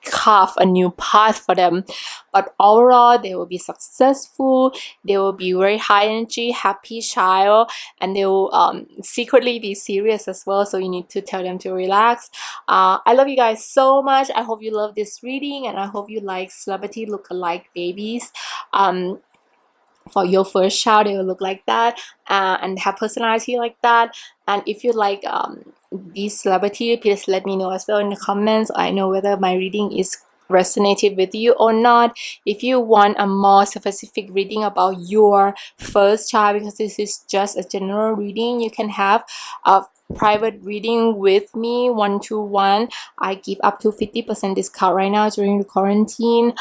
carve a new path for them. But overall, they will be successful, they will be very high energy, happy child, and they will secretly be serious as well. So you need to tell them to relax. I love you guys so much. I hope you love this reading, and I hope you like celebrity look-alike babies. For your first child, they will look like that and have personality like that. And if you like these celebrity, please let me know as well in the comments. I know whether my reading is resonated with you or not. If you want a more specific reading about your first child, because this is just a general reading, you can have a private reading with me 1-to-1. I give up to 50% discount right now during the quarantine.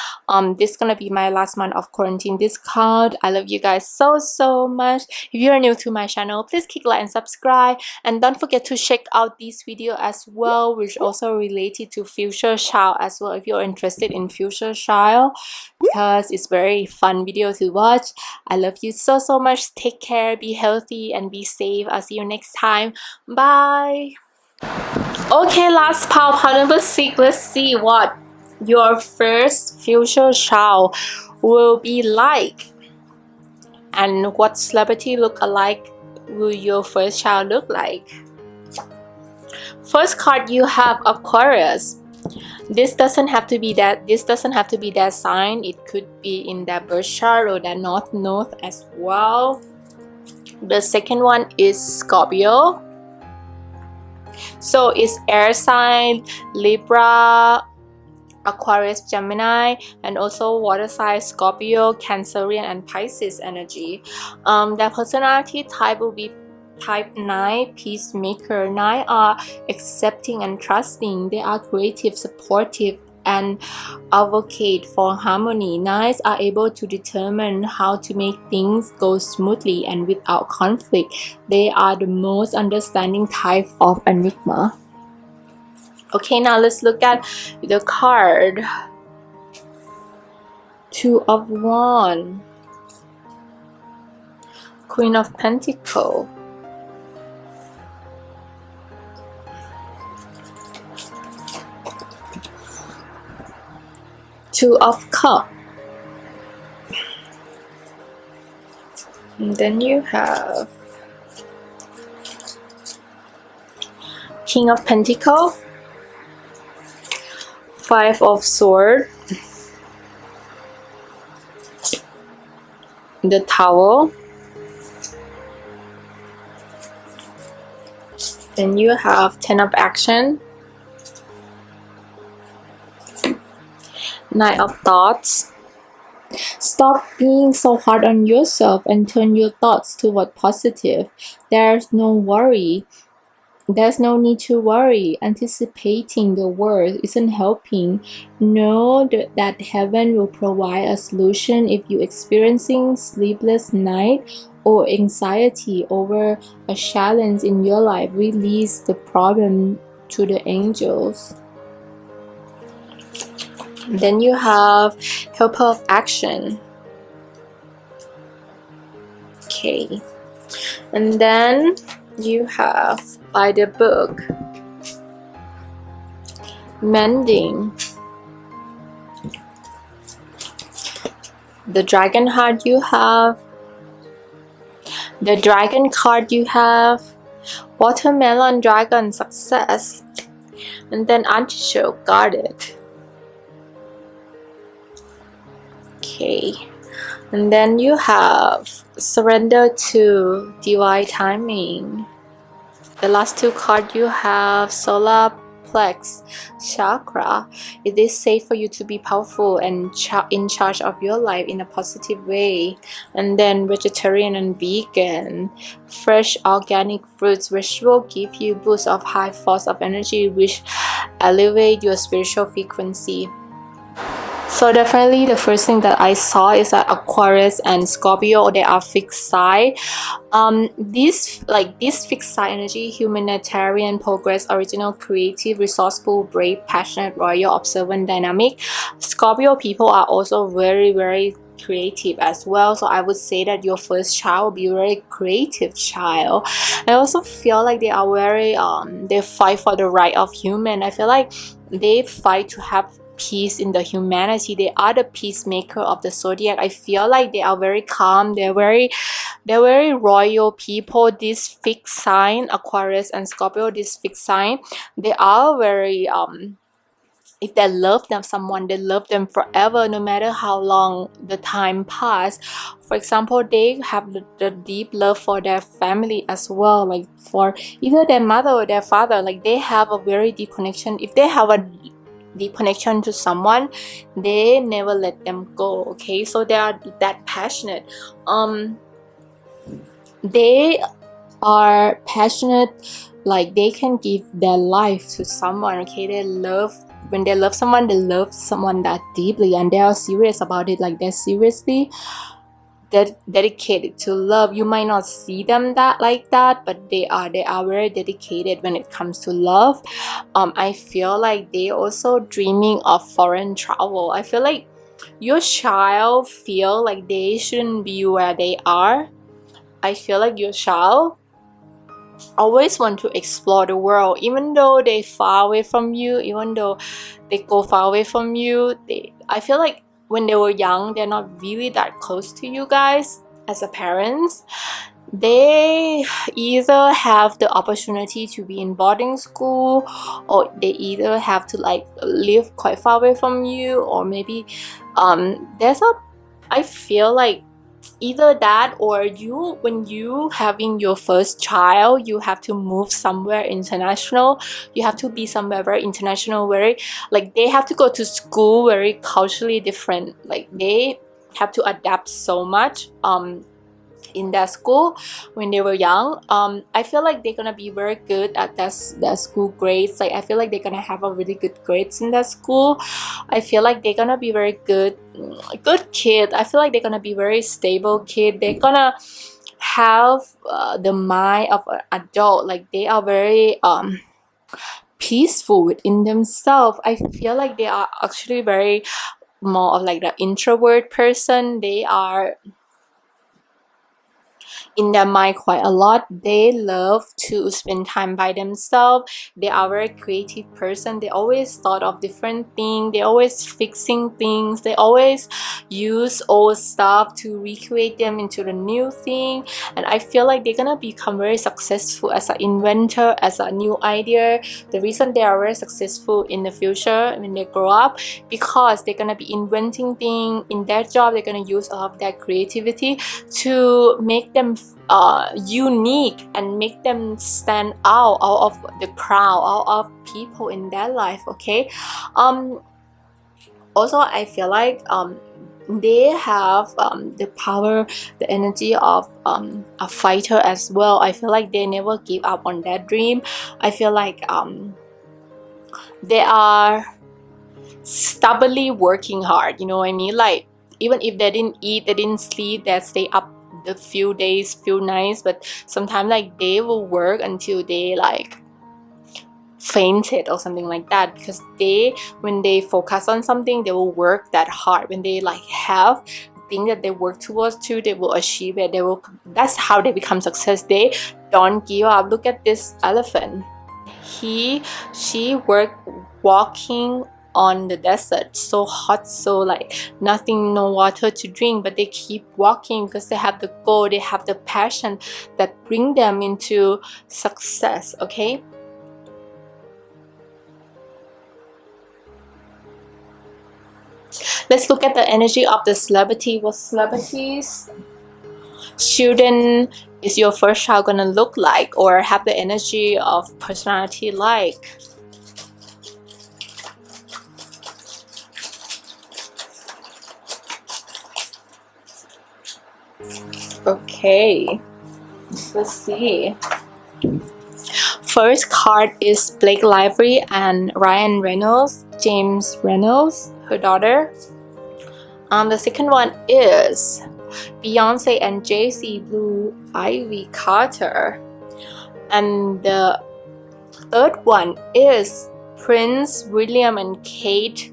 This is gonna be my last month of quarantine discount. I love you guys so much. If you are new to my channel, please click like and subscribe, and don't forget to check out this video as well, which also related to future child as well, if you're interested in future child, because it's very fun video to watch. I love you so much. Take care, be healthy, and be safe. I'll see you next time. Bye. Okay, last part number 6. Let's see what your first future child will be like, and what celebrity look-alike will your first child look like. First card, you have Aquarius. This doesn't have to be that sign. It could be in that birth chart or that north node as well. The second one is Scorpio. So it's air sign, Libra, Aquarius, Gemini, and also water sign, Scorpio, Cancerian, and Pisces energy. Their personality type will be type 9, peacemaker. 9 are accepting and trusting. They are creative, supportive, and advocate for harmony. 9s are able to determine how to make things go smoothly and without conflict. They are the most understanding type of enigma. Okay, now let's look at the card. 2 of Wands, Queen of Pentacles, Two of Cups, and then you have King of Pentacles, 5 of Swords, the Tower, then you have 10 of Action, Knight of Thoughts. Stop being so hard on yourself and turn your thoughts toward positive. There's no worry. There's no need to worry. Anticipating the worst isn't helping. Know that heaven will provide a solution if you're experiencing sleepless night or anxiety over a challenge in your life. Release the problem to the angels. Then you have Helper of Action. Okay. And then you have By the Book. Mending. The Dragon heart you have. The Dragon card you have. Watermelon Dragon, Success. And then Artichoke, Guarded. Okay. And then you have Surrender to Divine Timing. The last two cards you have Solar Plex Chakra. It is safe for you to be powerful and in charge of your life in a positive way. And then Vegetarian and Vegan. Fresh organic fruits which will give you boost of high force of energy which elevate your spiritual frequency. So definitely the first thing that I saw is that Aquarius and Scorpio, they are fixed sign. This fixed sign energy: humanitarian, progress, original, creative, resourceful, brave, passionate, royal, observant, dynamic. Scorpio people are also very, very creative as well. So I would say that your first child will be a very creative child. I also feel like they are very they fight for the right of human. I feel like they fight to have peace in the humanity. They are the peacemaker of the zodiac. I feel like they are very calm. They're very royal people. This fixed sign, Aquarius and Scorpio, this fixed sign, they are very if they love someone, they love them forever, no matter how long the time pass. For example, they have the deep love for their family as well, like for either their mother or their father. Like they have a very deep connection. If they have a deep connection to someone, they never let them go. Okay, so they are that passionate. They are passionate, like they can give their life to someone. Okay, when they love someone, they love someone that deeply, and they are serious about it. Like they're seriously dedicated to love. You might not see them like that, but they are very dedicated when it comes to love. I feel like they also dreaming of foreign travel. I feel like your child feel like they shouldn't be where they are. I feel like your child always want to explore the world, even though they far away from you, even though they go far away from you. I feel like when they were young, they're not really that close to you guys as a parents. They either have the opportunity to be in boarding school, or they either have to like live quite far away from you, or maybe I feel like either that, or when you having your first child, you have to move somewhere international. You have to be somewhere very international, very like they have to go to school very culturally different. Like they have to adapt so much in that school when they were young. I feel like they're gonna be very good at their school grades. Like I feel like they're gonna have a really good grades in that school. I feel like they're gonna be very good kid. I feel like they're gonna be very stable kid. They're gonna have the mind of an adult. Like they are very peaceful within themselves. I feel like they are actually very more of like the introvert person. They are in their mind quite a lot. They love to spend time by themselves. They are a very creative person. They always thought of different things. They always fixing things. They always use old stuff to recreate them into the new thing. And I feel like they're gonna become very successful as an inventor, as a new idea. The reason they are very successful in the future when they grow up, because they're gonna be inventing things in their job. They're gonna use all of their creativity to make them unique and make them stand out of the crowd, out of people in their life. Okay, Also, I feel like they have the power, the energy of a fighter as well. I feel like they never give up on that dream. I feel like they are stubbornly working hard, you know what I mean? Like, even if they didn't eat, they didn't sleep, they stay up the few days, few nights, but sometimes like they will work until they like fainted or something like that, because they, when they focus on something, they will work that hard. When they like have thing that they work towards to, they will achieve it. They will, that's how they become success. They don't give up. Look at this elephant. She worked walking on the desert, so hot, so like nothing, no water to drink, but they keep walking because they have the goal, they have the passion that bring them into success. Okay, let's look at the energy of the celebrity. What celebrities shouldn't is your first child gonna look like or have the energy of personality like? Okay, let's see. First card is Blake Lively and Ryan Reynolds, James Reynolds, her daughter. The second one is Beyonce and Jay-Z, Blue Ivy Carter. And the third one is Prince William and Kate,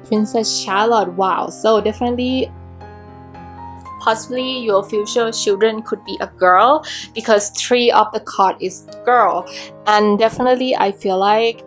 Princess Charlotte. Wow, so definitely possibly your future children could be a girl, because 3 of the card is girl. And definitely I feel like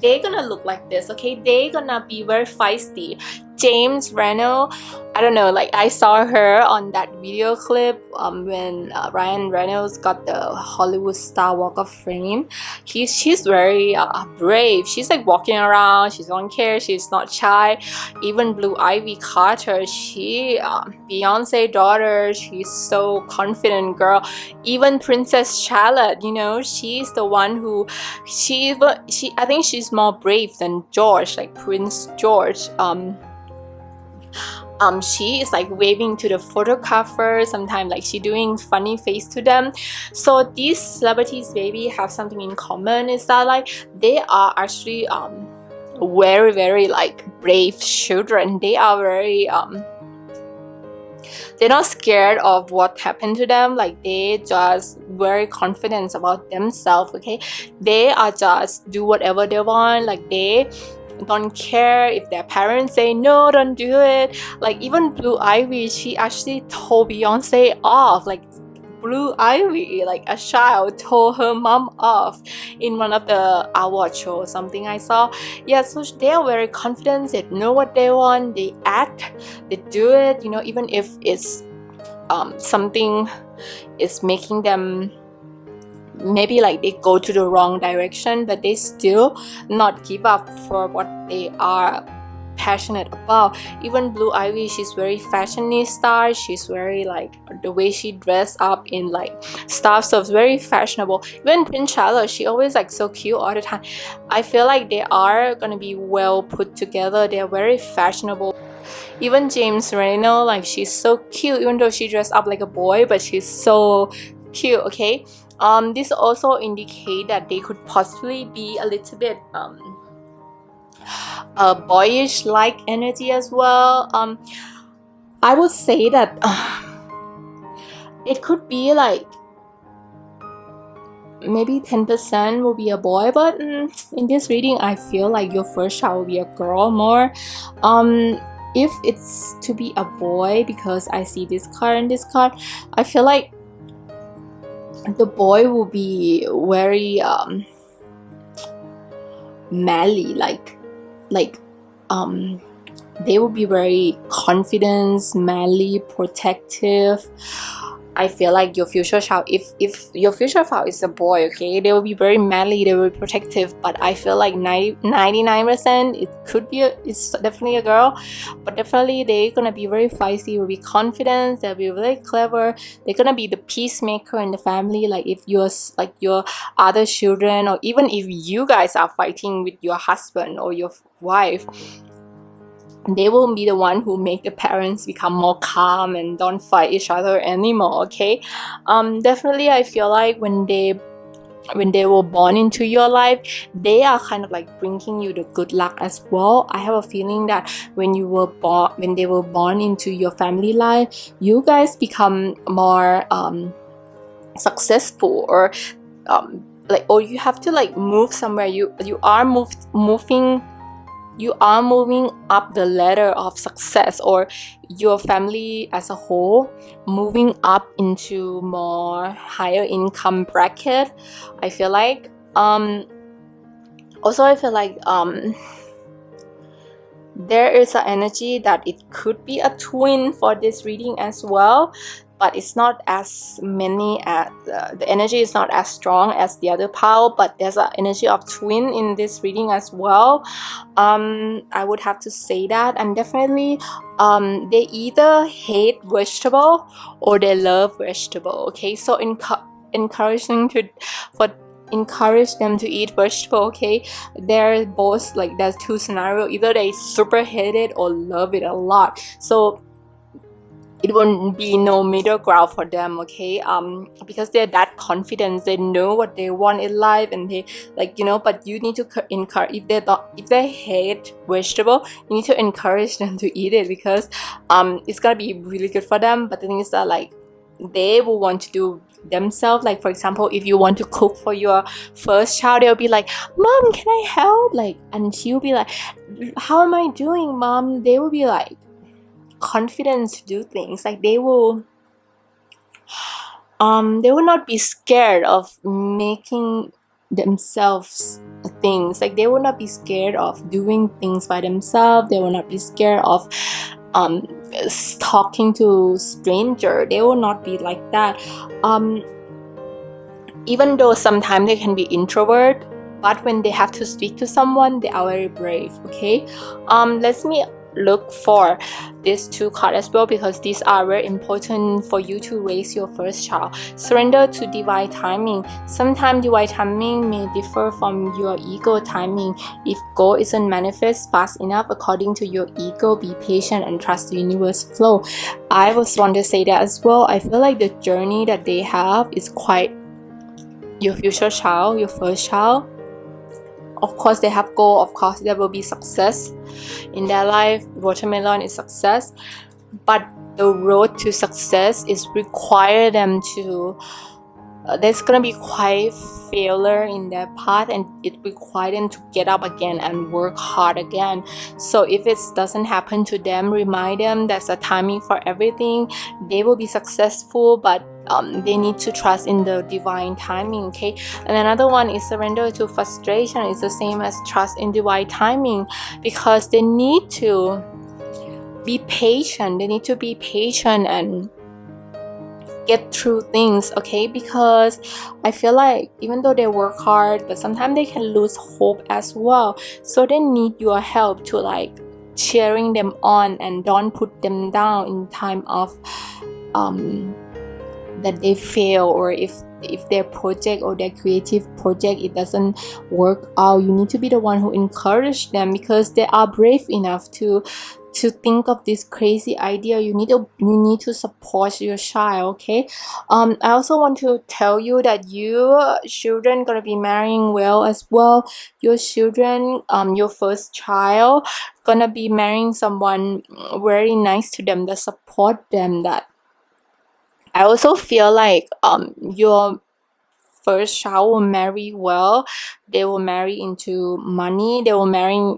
they're gonna look like this. Okay, they're gonna be very feisty. James Reynolds, I don't know, like I saw her on that video clip when Ryan Reynolds got the Hollywood Star Walk of Fame. She's very brave. She's like walking around, she don't care, she's not shy. Even Blue Ivy Carter, she Beyonce daughter, she's so confident girl. Even Princess Charlotte, you know, she's the one who she I think she's more brave than George, like Prince George. She is like waving to the photographer, sometimes like she doing funny face to them. So these celebrities maybe have something in common, is that like they are actually very like brave children. They are very they're not scared of what happened to them. Like they just very confident about themselves. Okay, they are just do whatever they want. Like they don't care if their parents say no, don't do it. Like even Blue Ivy, she actually told Beyonce off. Like Blue Ivy, like a child, told her mom off in one of the award show or something I saw. Yeah, so they are very confident. They know what they want. They act. They do it. You know, even if it's something is making them maybe like they go to the wrong direction, but they still not give up for what they are passionate about. Even Blue Ivy, she's very fashionista. She's very like the way she dress up in like stuff, so it's very fashionable. Even Prince Charlotte, she always like so cute all the time. I feel like they are gonna be well put together. They are very fashionable. Even James Reynolds, like she's so cute, even though she dressed up like a boy, but she's so cute. Okay, this also indicate that they could possibly be a little bit boyish like energy as well. I would say that it could be like maybe 10% will be a boy, but in this reading I feel like your first child will be a girl more. If it's to be a boy, because I see this card and this card, I feel like the boy will be very manly, like they will be very confident, manly, protective. I feel like your future child, if your future child is a boy, okay, they will be very manly, they will be protective. But I feel like 99% it could be it's definitely a girl, but definitely they're gonna be very feisty, will be confident, they'll be very clever, they're gonna be the peacemaker in the family. Like if you're like your other children, or even if you guys are fighting with your husband or your wife, they will be the one who make the parents become more calm and don't fight each other anymore. Okay, definitely I feel like when they were born into your life, they are kind of like bringing you the good luck as well. I have a feeling that when they were born into your family life, you guys become more successful, or like, or you have to like move somewhere. You are moving up the ladder of success, or your family as a whole moving up into more higher income bracket. I feel like also I feel like there is an energy that it could be a twin for this reading as well, but it's not as many as the energy is not as strong as the other pile, but there's an energy of twin in this reading as well. I would have to say that. And definitely they either hate vegetable or they love vegetable. Okay, so encouraging to encourage them to eat vegetable. Okay, they're both like, there's two scenarios, either they super hate it or love it a lot. So it won't be no middle ground for them. Okay, because they're that confident, they know what they want in life, and they like, you know, but you need to encourage. If they hate vegetable, you need to encourage them to eat it, because it's gonna be really good for them. But the thing is that like they will want to do themselves. Like for example, if you want to cook for your first child, they'll be like, "Mom, can I help?" Like, and she'll be like, "How am I doing, Mom?" They will be like confident to do things. Like they will not be scared of making themselves things. Like they will not be scared of doing things by themselves. They will not be scared of talking to stranger. They will not be like that. Even though sometimes they can be introvert, but when they have to speak to someone, they are very brave. Okay, let me look for these two cards as well, because these are very important for you to raise your first child. Surrender to divine timing. Sometimes divine timing may differ from your ego timing. If goal isn't manifest fast enough according to your ego, be patient and trust the universe flow. I was want to say that as well. I feel like the journey that they have is quite your future child, your first child. Of course they have goal, of course there will be success in their life. Watermelon is success, but the road to success is require them to there's gonna be quite failure in their path, and it requires them to get up again and work hard again. So if it doesn't happen to them, remind them there's a timing for everything. They will be successful, but they need to trust in the divine timing. Okay, and another one is surrender to frustration. It's the same as trust in divine timing, because they need to be patient. They need to be patient and get through things. Okay, because I feel like even though they work hard, but sometimes they can lose hope as well. So they need your help to like cheering them on and don't put them down in time of that they fail, or if their project or their creative project it doesn't work out. You need to be the one who encourage them, because they are brave enough to think of this crazy idea. You need to support your child. Okay, I also want to tell you that your children gonna be marrying well as well. Your children, your first child gonna be marrying someone very nice to them, that support them. That I also feel like your first child will marry well. They will marry into money. They will marry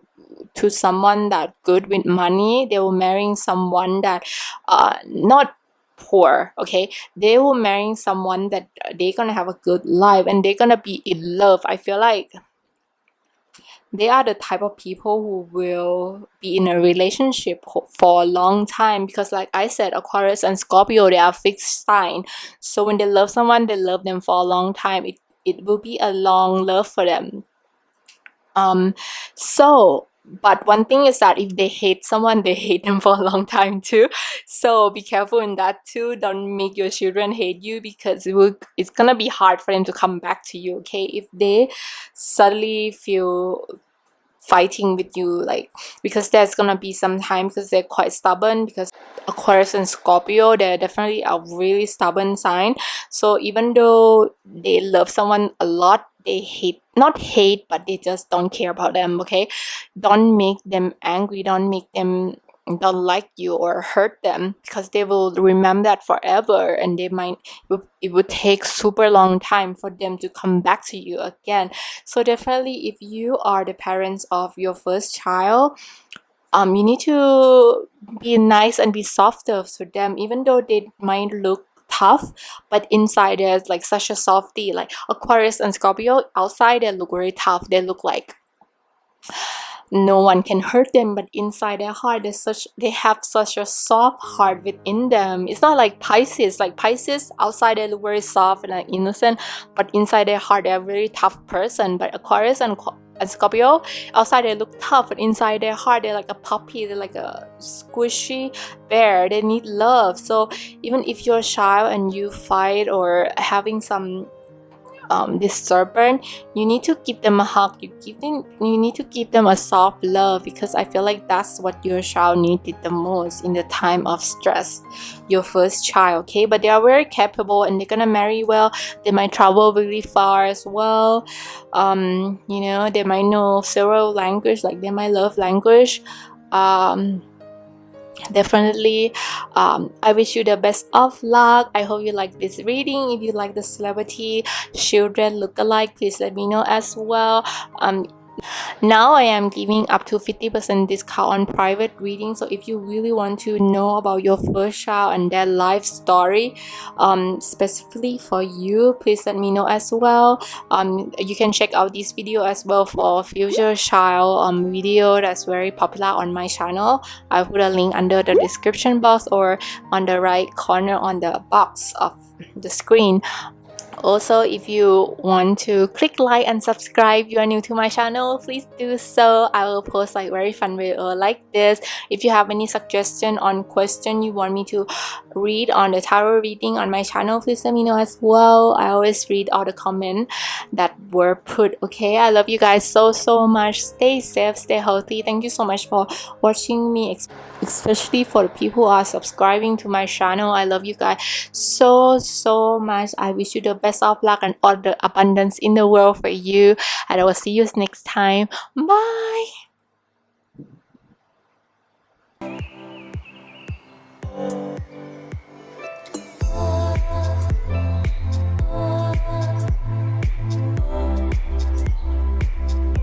to someone that good with money. They will marry someone that not poor. Okay, they will marry someone that they're gonna have a good life and they're gonna be in love. I feel like they are the type of people who will be in a relationship for a long time, because like I said, Aquarius and Scorpio, they are fixed sign. So when they love someone, they love them for a long time. It will be a long love for them. So but one thing is that if they hate someone, they hate them for a long time too. So be careful in that too. Don't make your children hate you, because it's gonna be hard for them to come back to you. Okay, if they suddenly feel fighting with you, like, because there's gonna be some time, because they're quite stubborn, because Aquarius and Scorpio, they're definitely a really stubborn sign. So even though they love someone a lot, they not hate, but they just don't care about them. Okay, don't make them angry, don't like you or hurt them, because they will remember that forever, and it would take super long time for them to come back to you again. So definitely, if you are the parents of your first child, you need to be nice and be softer to them, even though they might look tough, but inside there's like such a softy. Like Aquarius and Scorpio, outside they look very tough, they look like no one can hurt them, but inside their heart they have such a soft heart within them. It's not like Pisces. Like Pisces, outside they look very soft and like innocent, but inside their heart they're a very tough person. But Aquarius and Scorpio, outside they look tough, but inside their heart they're like a puppy, they're like a squishy bear, they need love. So even if you're a child and you fight or having some disturbance, you need to give them a hug, you need to give them a soft love, because I feel like that's what your child needed the most in the time of stress, your first child. Okay, but they are very capable and they're gonna marry well, they might travel really far as well. You know, they might know several languages, like they might love language. Definitely, I wish you the best of luck. I hope you like this reading. If you like the celebrity children look-alike, please let me know as well. Now I am giving up to 50% discount on private reading. So if you really want to know about your first child and their life story, specifically for you, please let me know as well. You can check out this video as well for future child video that's very popular on my channel. I'll put a link under the description box or on the right corner on the box of the screen. Also, if you want to click like and subscribe, you are new to my channel, please do so. I will post like very fun video like this. If you have any suggestion on question you want me to read on the tarot reading on my channel, please let me know as well. I always read all the comments that were put. Okay, I love you guys so much. Stay safe, stay healthy. Thank you so much for watching me, especially for the people who are subscribing to my channel. I love you guys so much. I wish you the best of luck and all the abundance in the world for you, and I will see you next time. Bye.